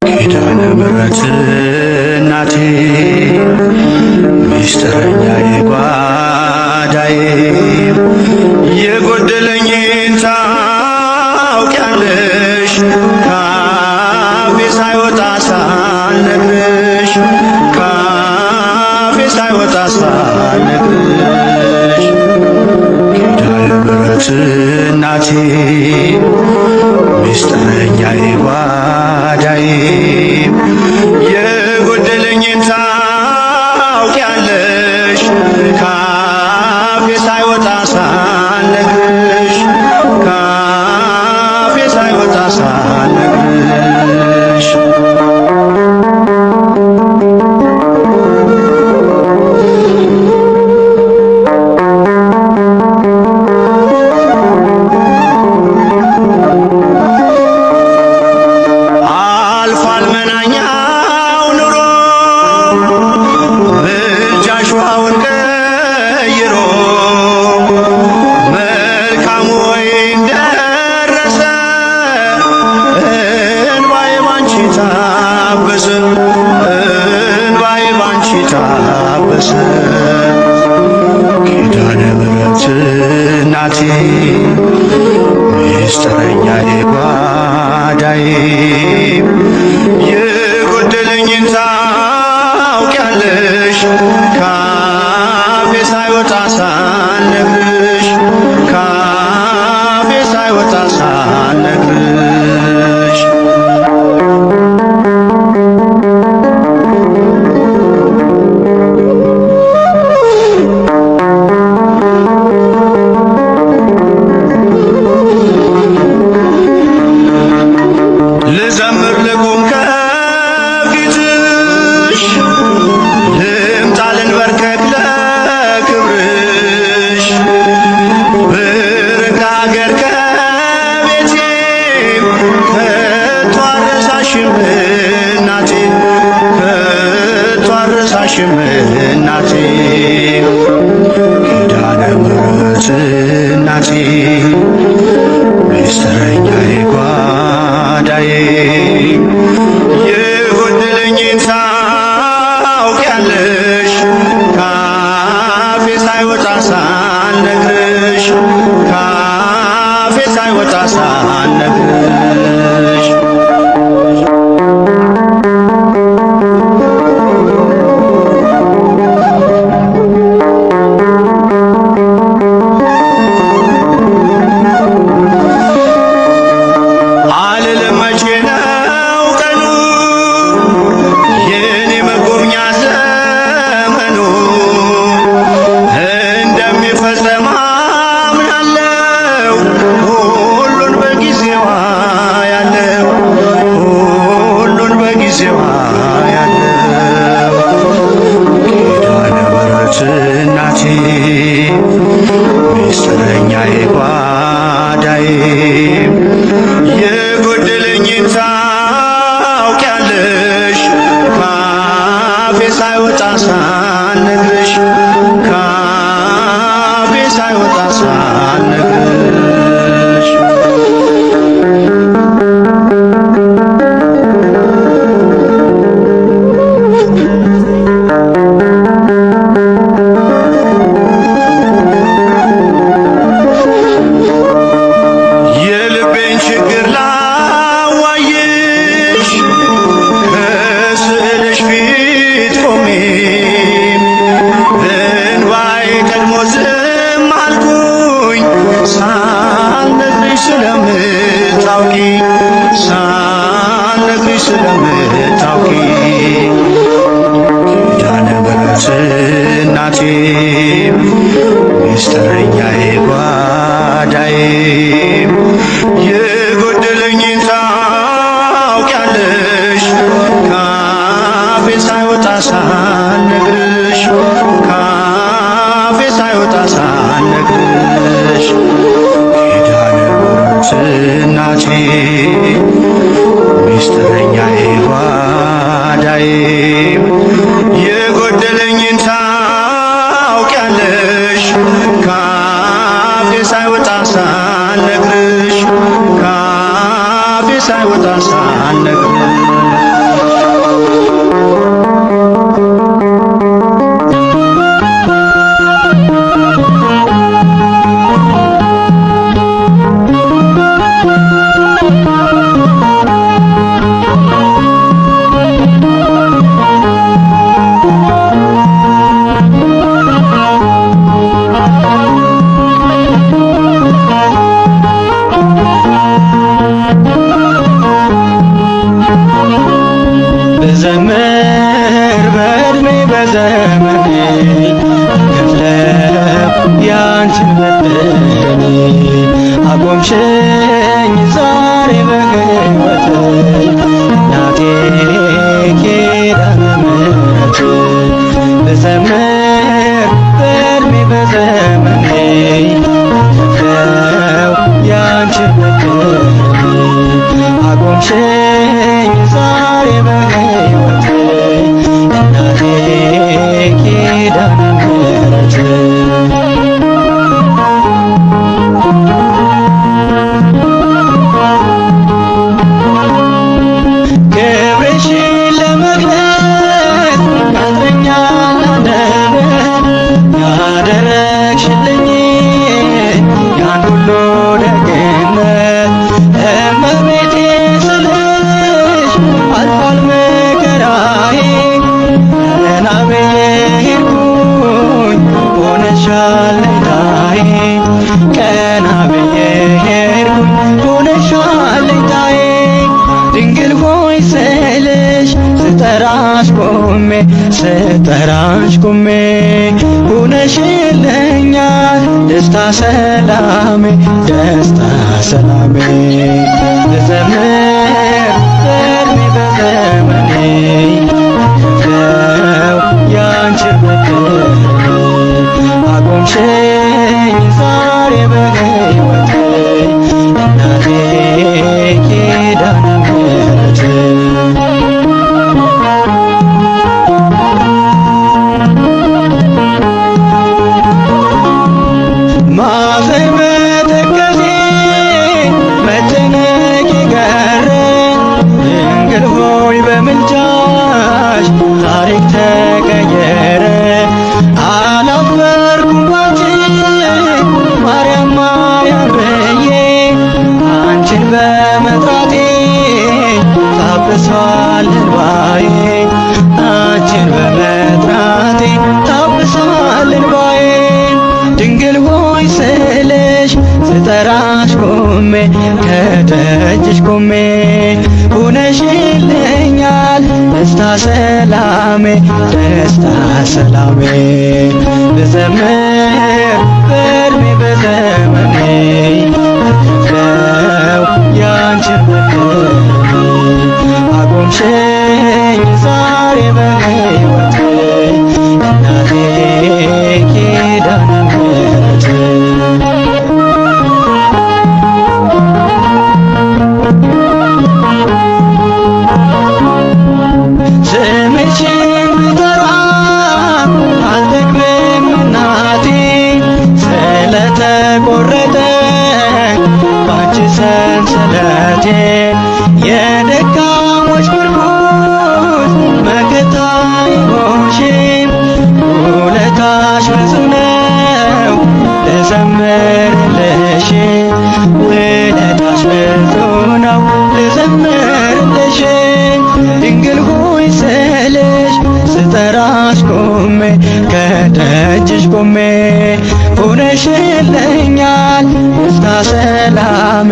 ኪዳነ ምሕረት እናቴ ሚስጥረኛዬ ጓዳዬ የጎደለኝን ታውቂያለሽ ካፌ ሳይወጣ ሳልነግርሽ ካፌ ሳይወጣ ሳልነግርሽ ኪዳነ ምሕረት እናቴ ሚስጥረኛዬ ጓዳዬ የጎደለኝን ታውቂያለሽ ካፌ ሳይወጣ ሳልነግርሽ ካፌ ሳይወጣ ሳልነግርሽ ኪዳነ ምሕረት እናቴ ሚስጥረኛዬ ጓዳዬ የጎደለኝን ታውቂያለሽ ካፌ ሳይወጣ ሳልነግርሽ ካፌ ሳይወጣ ሳልነግርሽ ልዘምር ልቁም ከፊትሽ ልምጣ ልንበርከክ ለክብርሽ ብርቅ አገር ከቤቴ ከቶ አልረሳሽም እናቴ ከቶ አልረሳሽም እናቴ ኪዳነ ምሕረት እናቴ ሚስጥረኛዬ ጓዳዬ የጎደለኝን ታውቂያለሽ ካፌ ሳይወጣ ሳልነግርሽ ካፌ ሳይወጣ ሳልነግርሽ ሚስጥረኛዬ ጓዳዬ የጎደለኝን ታውቂያለሽ ካፌ ሳይወጣ ሳልነግርሽ ካፌ ሳይወጣ ሳልነግርሽ ብዘምር በዕድሜ በዘመኔ ከፍለው ያንቺን በደሌ አቆምሽኝ ዛሬ በሕይወቴ እናቴ ኪዳነ ምሕረት ብዘምር በዕድሜ በዘመኔ ከፍለው ያንቺን በደሌ አቆምሽኝ ዛሬ በሕይወቴ እናቴ ኪዳነ ምሕረት ክብርሽን ለመግለጽ ያጥረኛል አንደበት ያደረግሽልኝ ያን ሁሉ ደግነት እመቤቴ ስልሽ አልፏል መከራዬ ቀና ብዬ ሄድኩኝ ሆነሻል ለኝታዬ ቀና ብዬ ሄድኩኝ ሆነሻል ለኝታዬ ድንግል ሆይ ስልሽ ስጠራሽ ቆሜ ሆነሽልኛል ደስታ ሰላሜ ብዘምር በዕድሜ በዘመኔ ከፍለው ያንቺን በደሌ አቆምሽኝ ዛሬ በሕይወቴ እናቴ ኪዳነ ምሕረት ማዘን መተከዜ መጨነቄ ቀረ ድንግል ሆይ በምልጃሽ ታሪክ ተቀየረ አላፈርኩም ባንቺ ማርያም ማርያም ብዬ አንቺን በመጥራቴ ታብሷል እንባዬ አንቺን በመጥራቴ ታብሷል እንባዬ ድንግል ሆይ ስልሽ ስጠራሽ ቆሜ ከደጅሽ ቆሜ ሆነሽልኛል ደስታ ሰላሜ ብዘምር በዕድሜ በዘመኔ ከፍለው ያንቺን በደሌ አቆምሽኝ ዛሬ በሕይወቴ እናቴ ኪዳነ ምሕረት ስምሽን ብጠራ አልጠግብም እናቴ ስለተቆረጠ ባንቺ ሰንሰለቴ የደካሞች ምርኩዝ መከታ የሆንሽኝ ውለታሽ ብዙ ነው ልዘምርልሽ ውለታሽ ብዙ ነው ልዘምርልሽ ድንግል ሆይ ስልሽ ስጠራሽ ቆሜ ከደጅሽ ቆሜ ሆነሽልኛል ደስታ ሰላሜ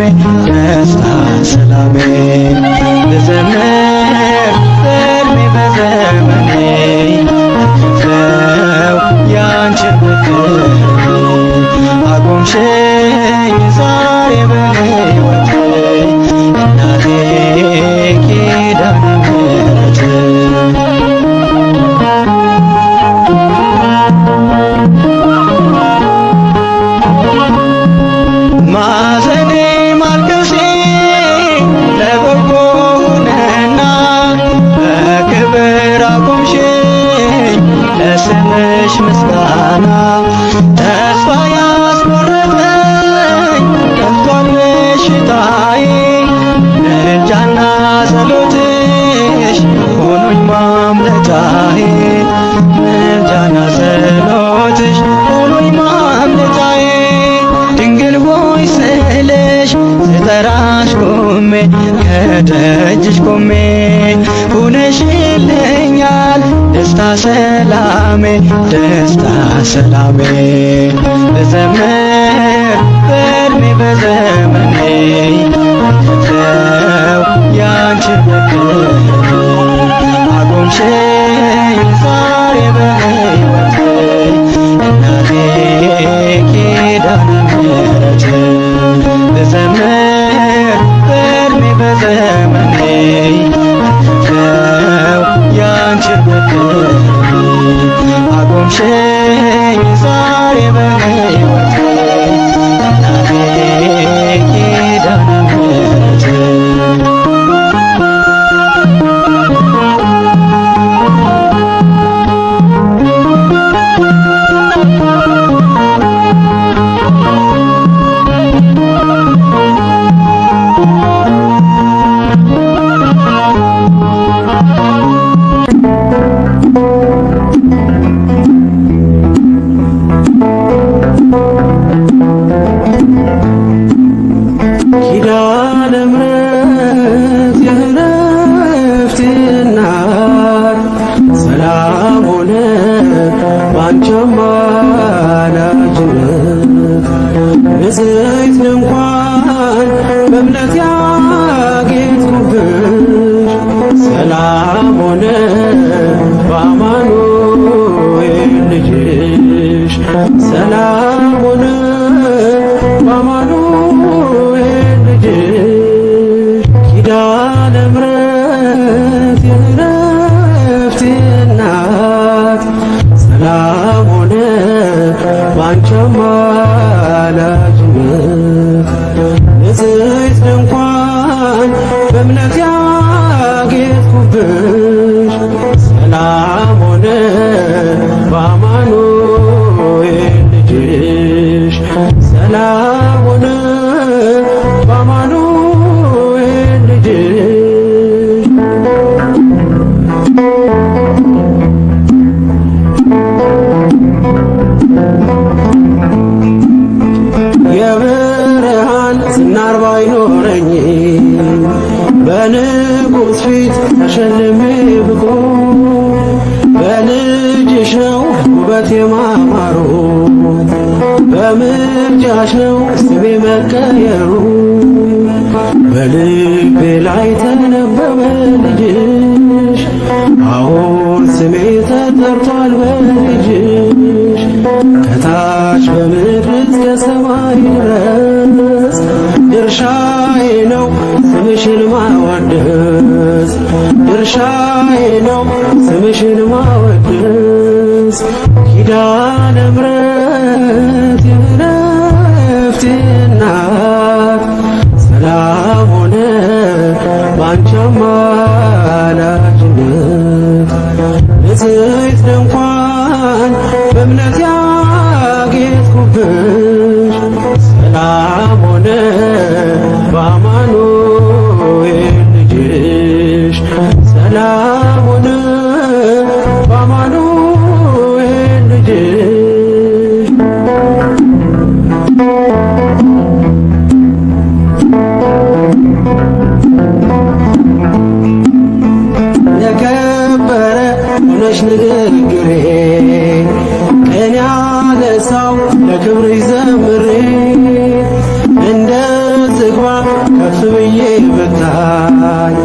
ልዘምር በዕድሜ በዘመኔ ከፍለው ያንቺን በደሌ አቆምሽኝ ዛሬ በሕይወቴ እናቴ ኪዳነ ምሕረት ማዘኔ ማልቀሴ ቁሜ ከደጅሽ ቆሜ ሁነሽልኛል ደስታ ሰላሜ ደስታ ሰላሜ ልዘምር በዕድሜ በዘመኔ ነው ያንቺን ፍቅር አቆምሽኝ ዛሬ በሕይወቴ እናቴ ኪዳነ ምሕረት ልዘምር በዕድሜ በዘመኔ ነው ያንቺን ፍቅር አቆምሽኝ ዛሬ በሕይወቴ እናቴ ኪዳነ ምሕረት ኪዳነ ምሕረት የዕረፍቴ እናት ሰላም ሆነ ባንቺ አማላጅነት ንጽሕት ድንኳን በእምነት ያጌጥኩብሽ ሰላም ሆነ በአማኑኤል ልጅሽ ሰላም ሆነ በአማኑኤል ልጅሽ ኪዳነ ምሕረት የዕረፍቴ እናት ሰላም ሆነ ባንቺ አማላጅነት ንጽሕት ድንኳን በእምነት ያጌጥኩብሽ ሰላም ሆነ በአማኑኤል ልጅሽ ሰላም ሆነ በአማኑኤል ልጅሽ የብርሃን ዝናር ባይኖረኝ በንጉሥ ፊት ተሸልሜ ብቆ በልጅሽ ነው ውበት የማማሩ በምልጃሽ ነው ስሜ መቀየሩ በልቤ ላይ ተነበበ ልጅሽ አሁን ስሜ ተጠርቷል በልጅሽ ከታች በምድር እስከ ሰማይ ድረስ ድርሻዬ ነው ስምሽን ማወደስ ድርሻዬ ነው ስምሽን ማወደስ ኪዳነ ምሕረት የዕረፍቴ እናት ሰላም ሆነ ባንቺ አማላጅነት ንጽሕት ድንኳን በእምነት ያጌጥኩብሽ ሰላም ሆነ በአማኑኤል ልጅሽ ሰላም ሆነ በአማኑኤል ልጅሽ የከበረ ሆነሽ ንግግሬ ቀን ያነሳው ለክብርሽ ዘምሬ እንደ ዝግባ ከፍ ብዬ ብታይ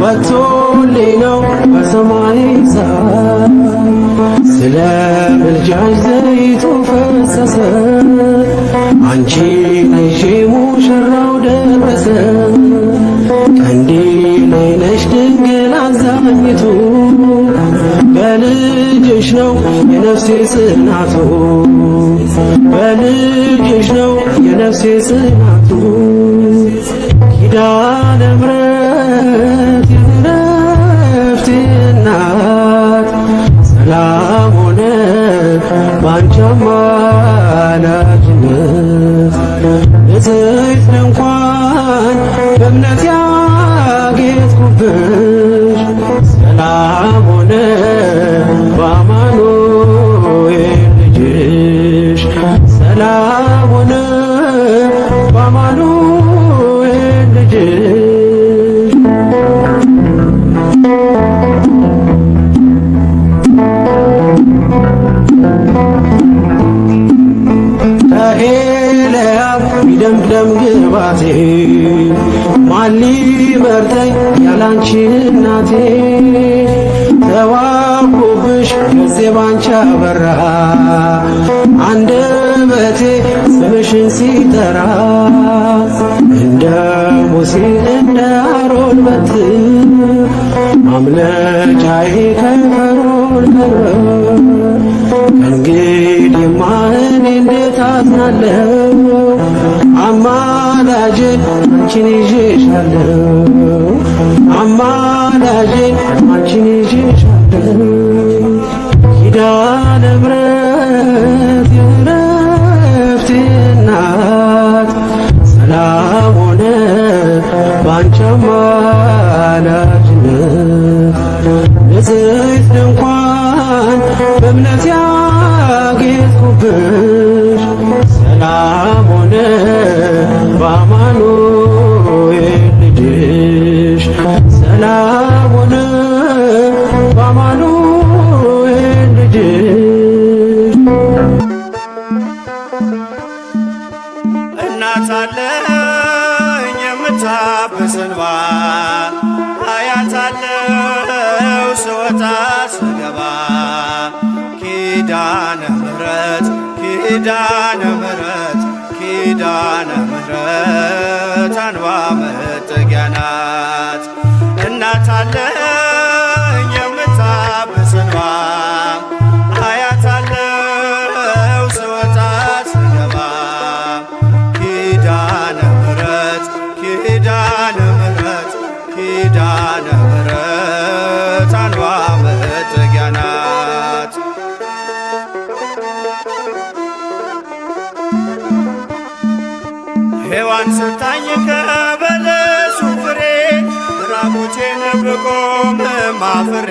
ወጥቶልኝ ነው በሰማይ ፀሐይ ስለ ምልጃሽ ዘይቱ ፈሰሰ አንቺን ይዤ ሙሽራው ደረሰ ቀንዲሌ ነሽ ድንግል አዛኝቱ በልጅሽ ነው የነፍሴ ጽናቱ በልጅሽ ነው የነፍሴ ጽናቱ ኪዳነ ምሕረት የዕረፍቴ እናት ሰላም ሆነ ባንቺ አማላጅነት ንጽሕት ድንኳን በእምነት ያጌጥኩብሽ ሰላም ሆነ በአማኑኤል ልጅሽ ሰላም ሆነ በአማኑኤል ልጅሽ ሲመርጠኝ ያላንቺ እናቴ ተዋብኩብሽ ጊዜ ባንቺ አበራ አንደበቴ ስምሽን ሲጠራ እንደ ሙሴ እንደ አሮን በትር ማምለጫዬ ከፈርዖን ቀርበ ከእንግዲህማ እኔ እንዴት አዝናለሁ አማላጄ አንቺን ይዤሻለሁ አማላጄ አንቺን ይዤሻለሁ ኪዳነ ምሕረት የዕረፍቴ እናት ሰላም ሆነ ባንቺ አማላጅነት ንጽሕት ድንኳን በእምነት ያጌጥኩብሽ ሰላም ሆነ በአማኑኤል ልጅሽ ሰላም ሆነ በአማኑኤል ልጅሽ እናት አለኝ የምታብስ እንባ አያት አለው ስወጣ ስገባ ኪዳነ ምሕረት ኪዳነ ምሕረት ኪዳነ ምሕረት አንባ መጠጊያ ናት እናት አለኝ የምታብስ እንባ አያት አለው ስወጣ ስገባ ኪዳነ ምሕረት ኪዳነ ምሕረት ኪዳነ ምሕረት አንባ መጠጊያ ናት ሔዋን ስታኝ ከበለሱ ፍሬ ራቁቴን ብቆምም አፍሬ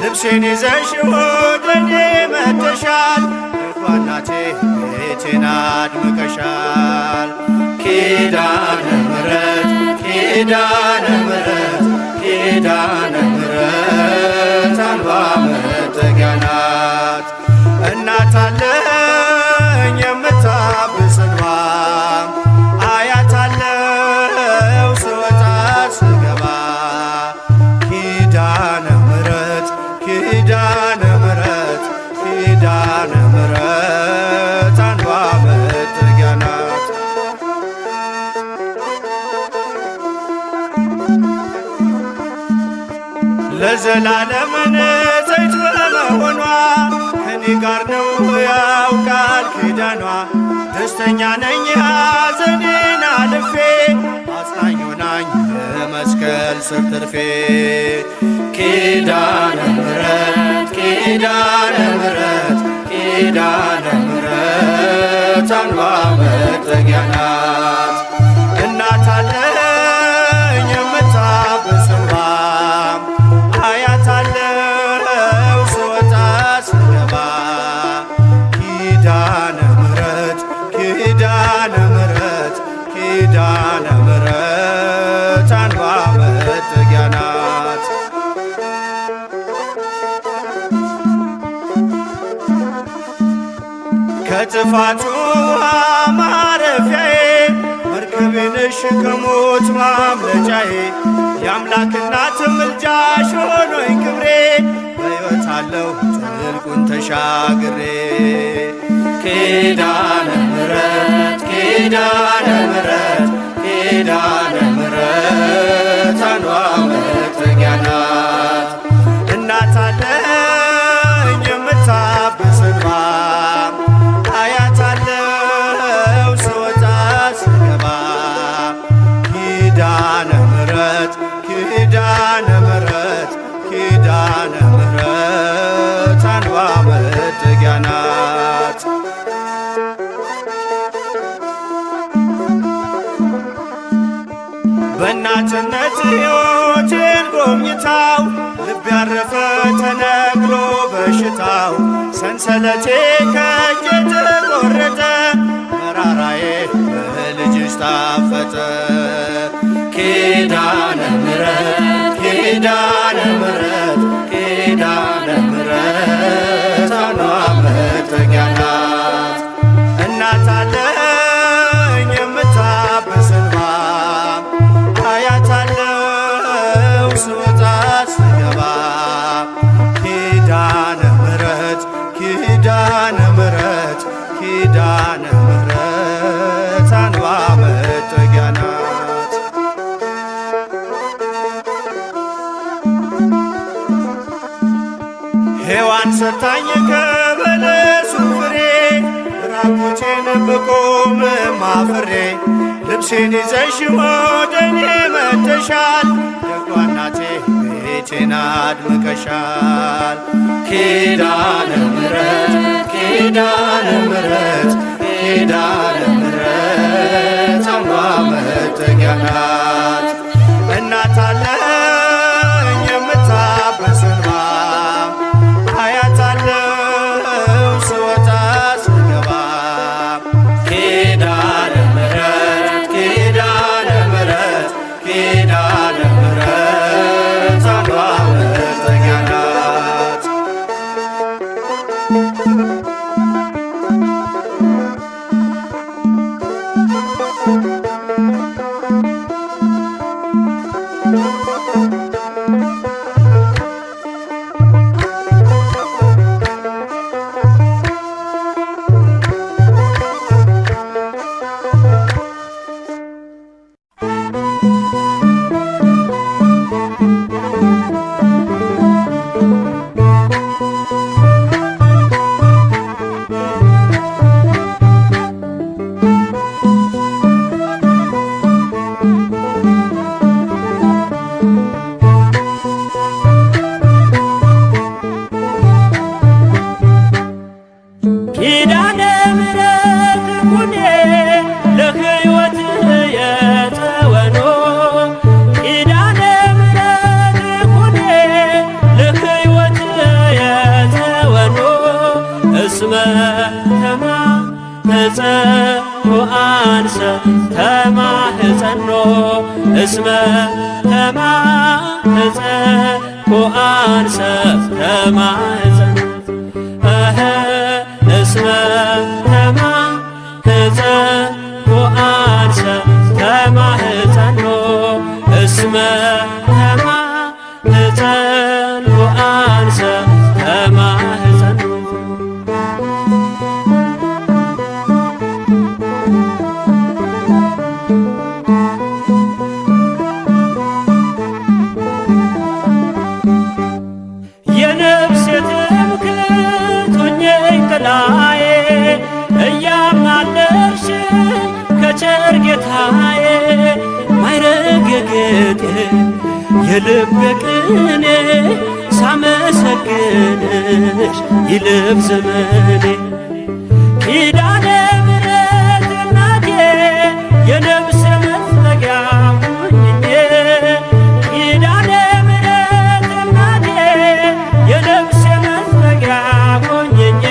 ልብሴን ይዘሽ ወደ እኔ መጥተሻል እናቴ ቤቴን አድምቀሻል ኪዳነ ምሕረት ኪዳነ ምሕረት ኪዳነ ምሕረት አንባ መጠጊያ ናት እናት አለኝ የምታብስ እንባ አያት አለው ስወጣ ስገባ ኪዳነ ምሕረት ኪዳነ ምሕረት ኪዳነ ምሕረት አንባ መጠጊያ ናት ለዘላለም ንጽሕት በመሆኗ ከኔ ጋር ነው ያውቃል ኪዳኗ ደስተኛ ነኝ ሐዘኔን አልፌ አጽናኝ ሆናኝ በመስቀል ስር ትርፌ ኪዳነ ምሕረት ኪዳነ ምሕረት ኪዳነ ምሕረት አንባ መጠጊያ ናት እናት አለኝ የምታብስ እንባ አያት አለው ስወጣ ስገባ ኪዳነ ምሕረት ኪዳነ ምሕረት ኪዳነ ምሕረት አንባ መጠጊያ ናት ከጥፋቱ ማረፊያዬ መርከቤ ነሽ ከሞት ማምለጫዬ የአምላክ እናት ምልጃሽ ሆኖኝ ክብሬ በሕይወት አለሁ ጥልቁን ተሻግሬ ኪዳነ ምሕረት ኪዳነ ምሕረት ኪዳነ ምሕረት አንባ መጠጊያ ናት እናት አለኝ የምታብስ እንባ አያት አለው ስወጣ ስገባ ኪዳነ ምሕረት ኪዳነ ምሕረት ኪዳነ ምሕረት አንባ መጠጊያ ናት በእናትነት ሕይወቴን ጎብኝታው ልብ ያረፈ ተነቅሎ በሽታው ሰንሰለቴ ከእጄ ተቆረጠ መራራዬ በልጅሽ ታፈጠ ኪዳነ ምሕረት ኪዳነ ምሕረት ኪዳነ ምሕረት አንባ መጠጊያ ናት እናት አለኝ የምታብስ እንባ አያት አለ ሔዋን ሰታኝ ከበለሱ ፍሬ ራቁቴን ብቆምም አፍሬ ልብሴን ይዘሽ ወደ እኔ መጥተሻል ደጓ እናቴ ቤቴን አድምቀሻል። ኪዳነ ምሕረት ኪዳነ ምሕረት ኪዳነ ምሕረት አምባ መጠጊያ ናት። እናት አለኝ የምታብስ እንባ አያታለው ስወጣ ስገባ ኪዳነ ምሕረት ኪዳነ ምሕረት ኪዳነ ምሕረት አምባ መጠጊያ ናት። ኪዳነ ምሕረት ኩኔ ለሕይወት የተወኖ ኪዳነ ምሕረት ኩኔ ለሕይወት የተወኖ እስመ ተማህፀኖ አንሰ ተማህፀኖ እስመ ተማህፀኖ አንሰ ተማህፀኖ እስመ ተማህፀኖ አንሰ ተማህፀኖ እስመ ተማህፀኖ አንሰ ተማህፀኖ የነፍሴ ትምክህት ሆኜኝ ጥላዬ እያማለድሽ ከቸር ጌታዬ ማይረግ ጌጤ የልቤ ቅኔ ሳመሰግንሽ ይልፍ ዘመኔ ኪዳነ ምሕረት እናቴ የነፍሴ መጠጊያ ሁኚኝ ኪዳነ ምሕረት እናቴ የነፍሴ መጠጊያ ሁኚኝ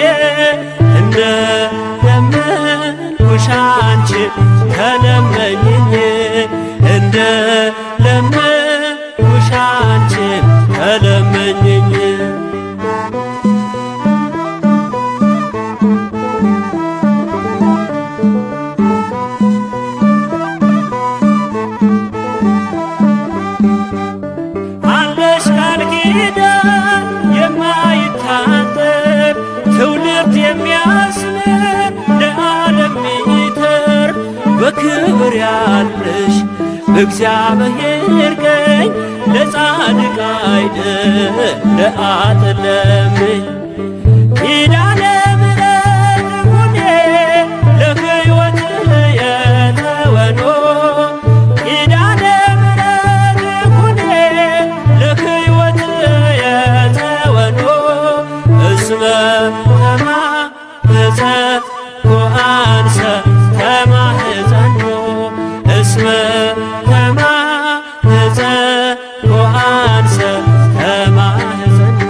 እንደለመንኩሽ አንቺን ተለመኝኝ እንደለመንኩሽ አንቺን ተለመኝኝ አለሽ ቃል ኪዳን የማይታጠር ትውልድ የሚያስምር ለዓለም ሚተር በክብር ያለሽ በእግዚአብሔር ቀኝ ለጻድቅ አይደል ለአጥለምኝ ኪዳነ ምሕረት ኩኔ ለሕይወት የተወኖ ኪዳነ ምሕረት ኩኔ ለሕይወት የተወኖ እስመ ተማህፀኖ አንሰ ተማህፀኖ እስመ ተማህፀኖ አንሰ ተማህፀኖ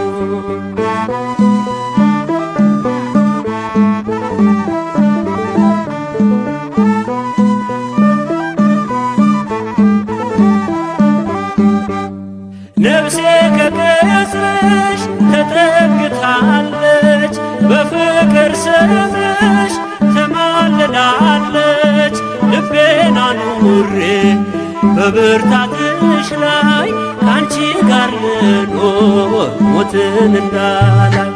ነፍሴ ከቅጽርሽ ተጠግታለች በፍቅር ስምሽ ተማልዳለች ልቤን አኑሬ በብርታትሽ ላይ ካንቺ ጋር ልኖር ሞትን እንዳላይ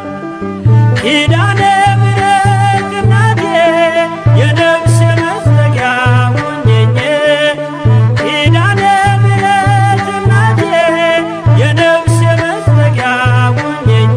ኪዳነ ምሕረት እናቴ የነፍሴ መጠጊያ ሁኚኝ ኪዳነ ምሕረት እናቴ የነፍሴ መጠጊያ ሁኚኝ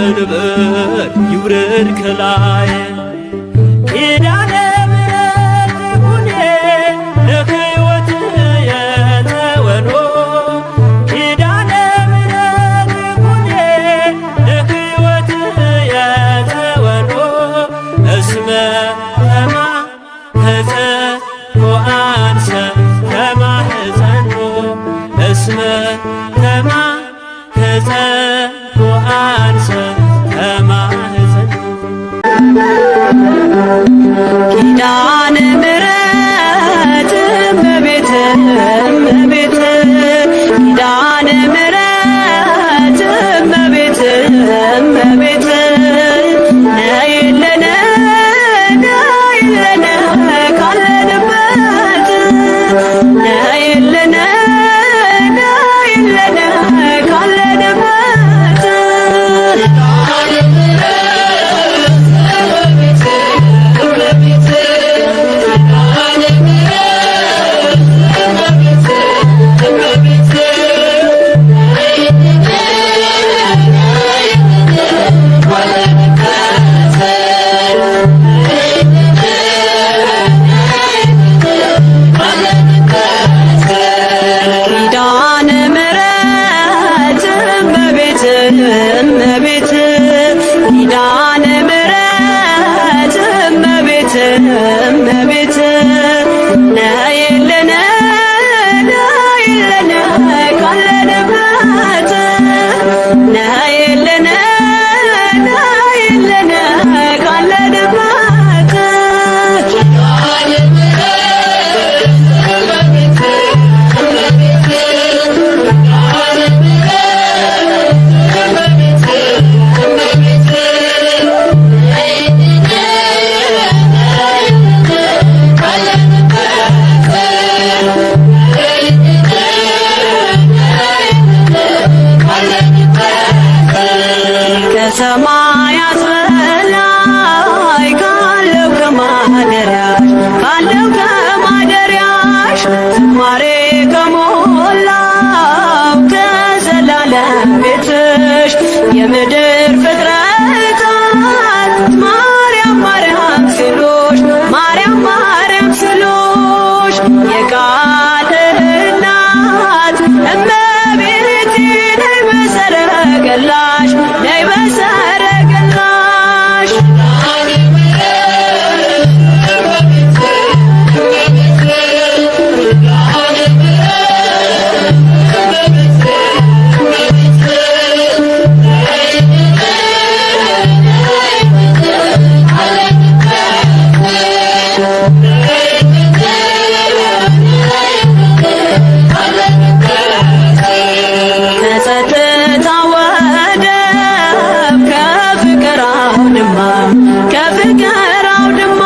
መንበር ይውረድ ከላይ ኪዳነ ምሕረት ትሁኔ ለሕይወት የተወኖ ኪዳነ ምሕረት ትሁኔ ለሕይወት የተወኖ እስመ ተማኅፀኖ አንሰ ተማኅፀኖ እስመ ተማኅፀኖ አንሰ ተማኅፀኖ ኪዳነ ምሕረት እመቤት እመቤት ኪዳነ ምሕረት እመቤት እመቤት ነይልን ነይልን ካለንበት ነይልን ነይልን ካለንበት ኪዳነ ምሕረት እመቤት እመቤት ኪዳነ ምሕረት እመቤት እመቤት ነይልን ነይልን ካለንበት ነይልን ነይልን ካለንበት ከሰማያት በላይ ካለው ከማደሪያሽ ካለው ከማደሪያሽ ዝማሬ ከሞላው ከዘላለም ቤትሽ የምድር ፍጥረታት ማርያም ማርያም ሲሉሽ ማርያም ማርያም ሲሉሽ የቃል እናት እመቤቴ ነይ በሰረገላሽ ነይ በሰረገላሽ ከጸጥታ ወደብ ከፍቅር አውድማ ከፍቅር አውድማ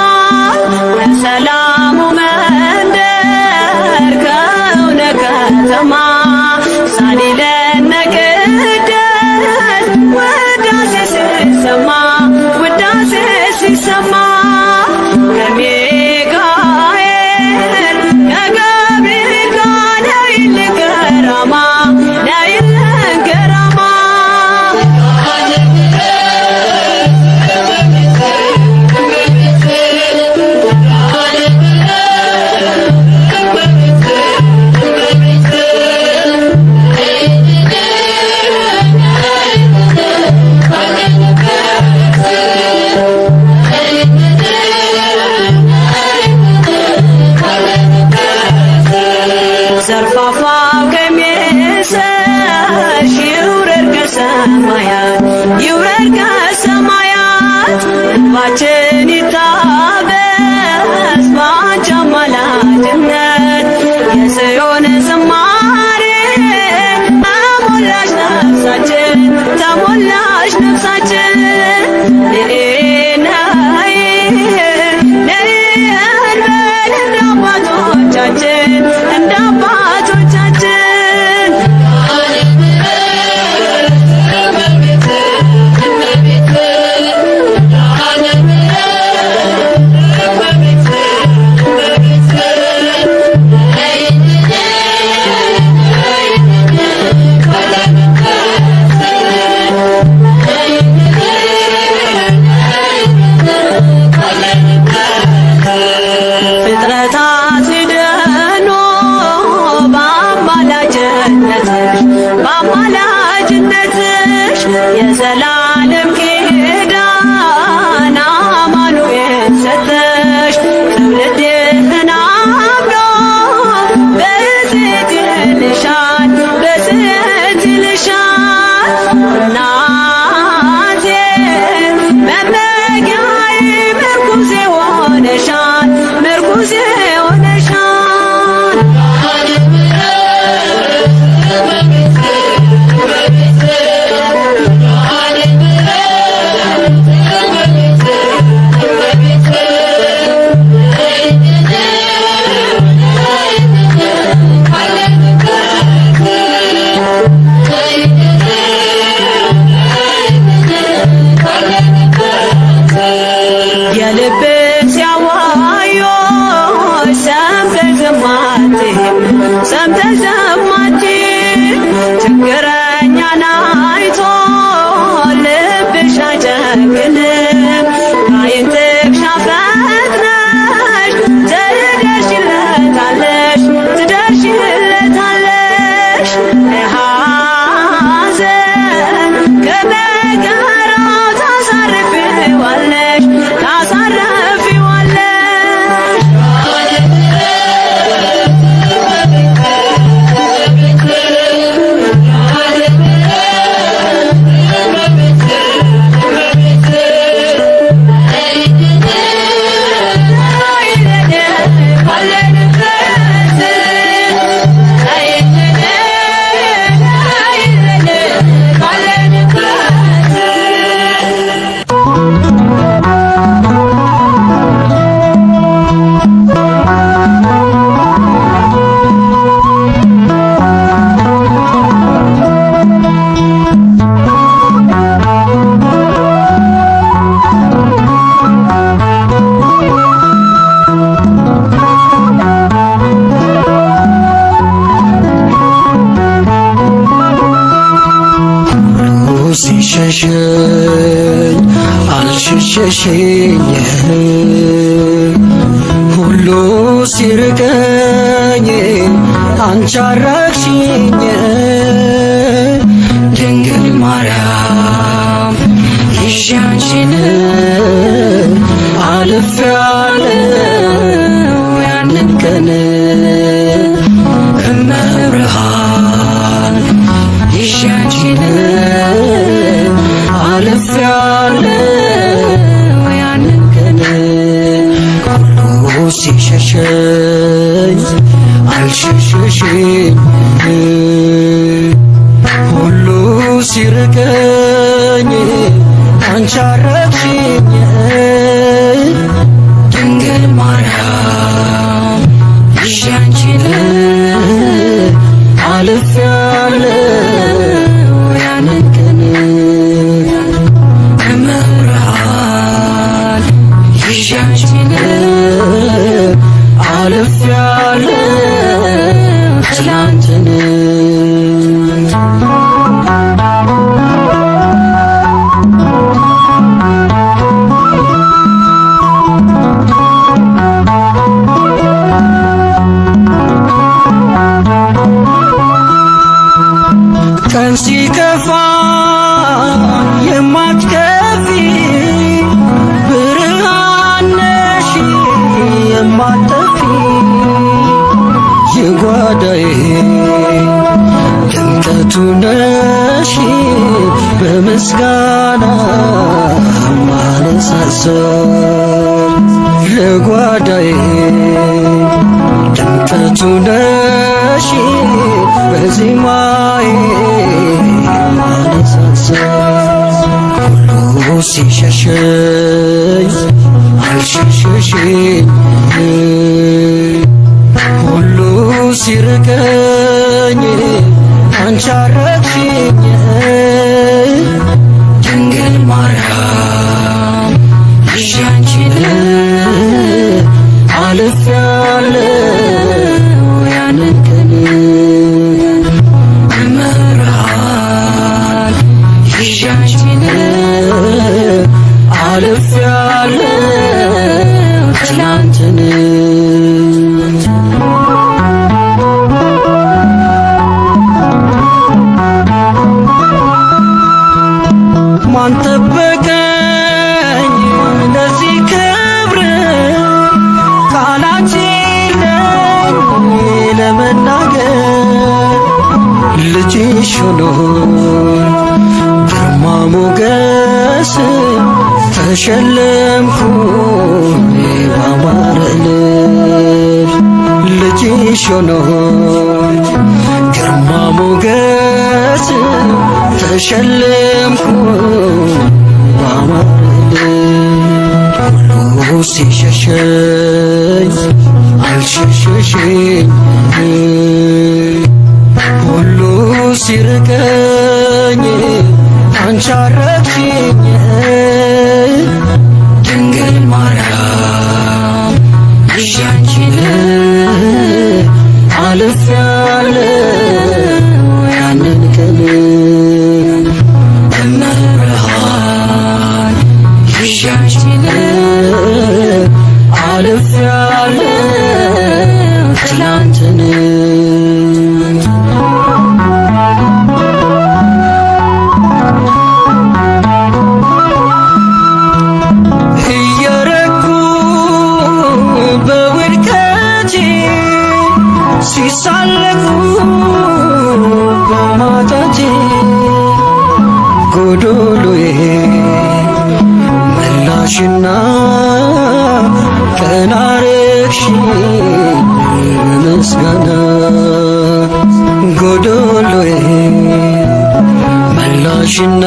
ከሰላሙ መንደር ከእውነ ከተማ ሳሊለነ ቅደስ ውዳሴ ሲሰማ ውዳሴ ሲሰማ ከሚካኤል ከገብርኤል ጋር ነይልን ገራማ ነይልን ገራማ Thank you. ልብ ሲያዋዮሽ ሰምተሽ ዝም አትይም ሰምተሽ ዝም አትይም ችግረኛን አይቶ ልብሽ አይጨክንም አይን ጥቅሻ ፈጥነሽ ትደርሽለታለሽ ትደርሽለታለሽ ሐዘን ከመከራው ታሳርፊዋለሽ ታሳርፊዋለሽ ሲሸሸኝ አልሸሸሽኝ ሁሉ ሲርቀኝ አንቺ አራቅሽኝ ድንግል ማርያም ይዤ አንቺን አልፌያለሁ ያንን ቀን እመብርሃን ይዤ አንቺን አልፌያለሁ ያንን ቀን ሁሉ ሲሸሸኝ አልሸሸሽኝ ሁሉ ሲርቀኝ አንቺ አረቅሽኝ ድንግል ማርያም ይዤ አንቺን አልፌያለሁ ያንን ቀን እመብርሃን ይዤ አንቺን አልፌያለሁ ትላንትን ቀን ሲከፋ የማትከፊ ብርሃን ነሽ የማትጠፊ የጓዳዬ ድምቀቱ ነሽ በምስጋና ማነሳሳል ለጓዳዬ ድምቀቱ ነሽ በዜማዬ ማነሳሳል ሁሉ ሲሸሸኝ አልሸሸሽኝ ሁሉ ሲርቀኝ አንቺ አረቅሽኝ ድንግል ማርያም ይዤ አንቺን አልፌያለሁ ያንን ቀን እመብርሃን ይዤ አንቺን አልፌያለሁ ትላንትን ማን ጠበቀኝ ለዚህ ክብር ቃላት የለኝ ለመናገር ልጅሽ ሆኖኝ ግርማ ሞገስ ተሸለምኩኝ ባማረ ልብስ ልጅሽ ሆኖኝ ግርማ ሞገስ ተሸለምኩኝ ባማረ ልብስ ሁሉ ሲሸሸኝ አልሸሸሽኝ ሁሉ ሲርቀኝ አንቺ አረቅሽኝ ድንግል ማርያም ይዣችን አልፌያለሁ ትላንትን እየረኩ በውድቀቴ ሲሳለቁ በማጣቴ ጎዶሎዬ መላሽና ቀና አረግሽኝ በምስጋና ጎዶሎዬ መላሽና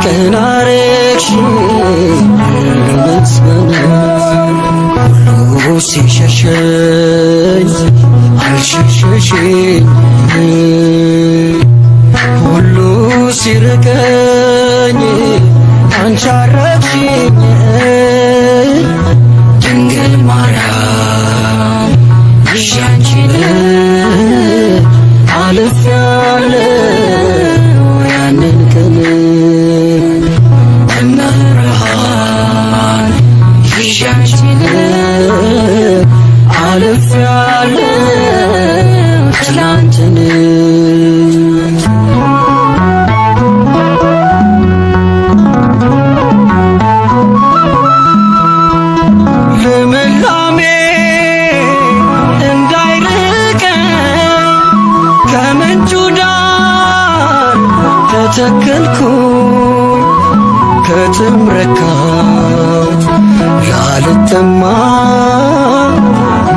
ቀና አረግሽኝ በምስጋና ሁሉ ሲሸሸኝ አልሸሸሽኝ ሁሉ ሲርቀኝ አንቺ አረግሽኝ ድንግል ማርያም ይዣንቺን አልፌያለሁ ያንን ቀን በመብርሃን ይዣንቺን አልፌያለሁ ትላንትን ልምላሜ እንዳይርቀኝ ከምንጩ ዳር ተተከልኩኝ ከትምረካው ላልጠማ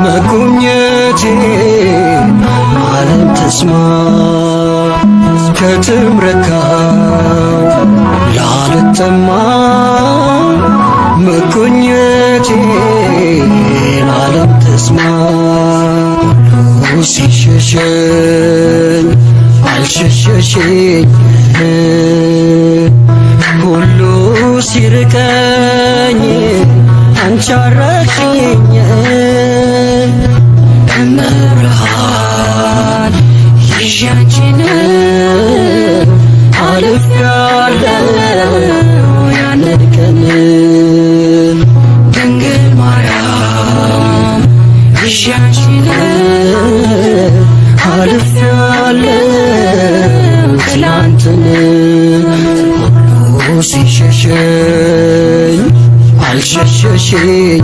መጎብኘቴ ዓለም ተስማ ከትምረካው ላልጠማ መጎብኘቴ ዓለም ተስማ ሁሉ ሲሸሸኝ አልሸሸሽኝ ሁሉ ሲርቀኝ አንቺ አረግሽኝ በመብርሃን ይዣንቺን አልፌያለሁ ያንን ቀን ድንግል ማርያም ይዣንቺን አልፌያለሁ ትላንትን ሁሉ ሲሸሸኝ አልሸሸሽኝ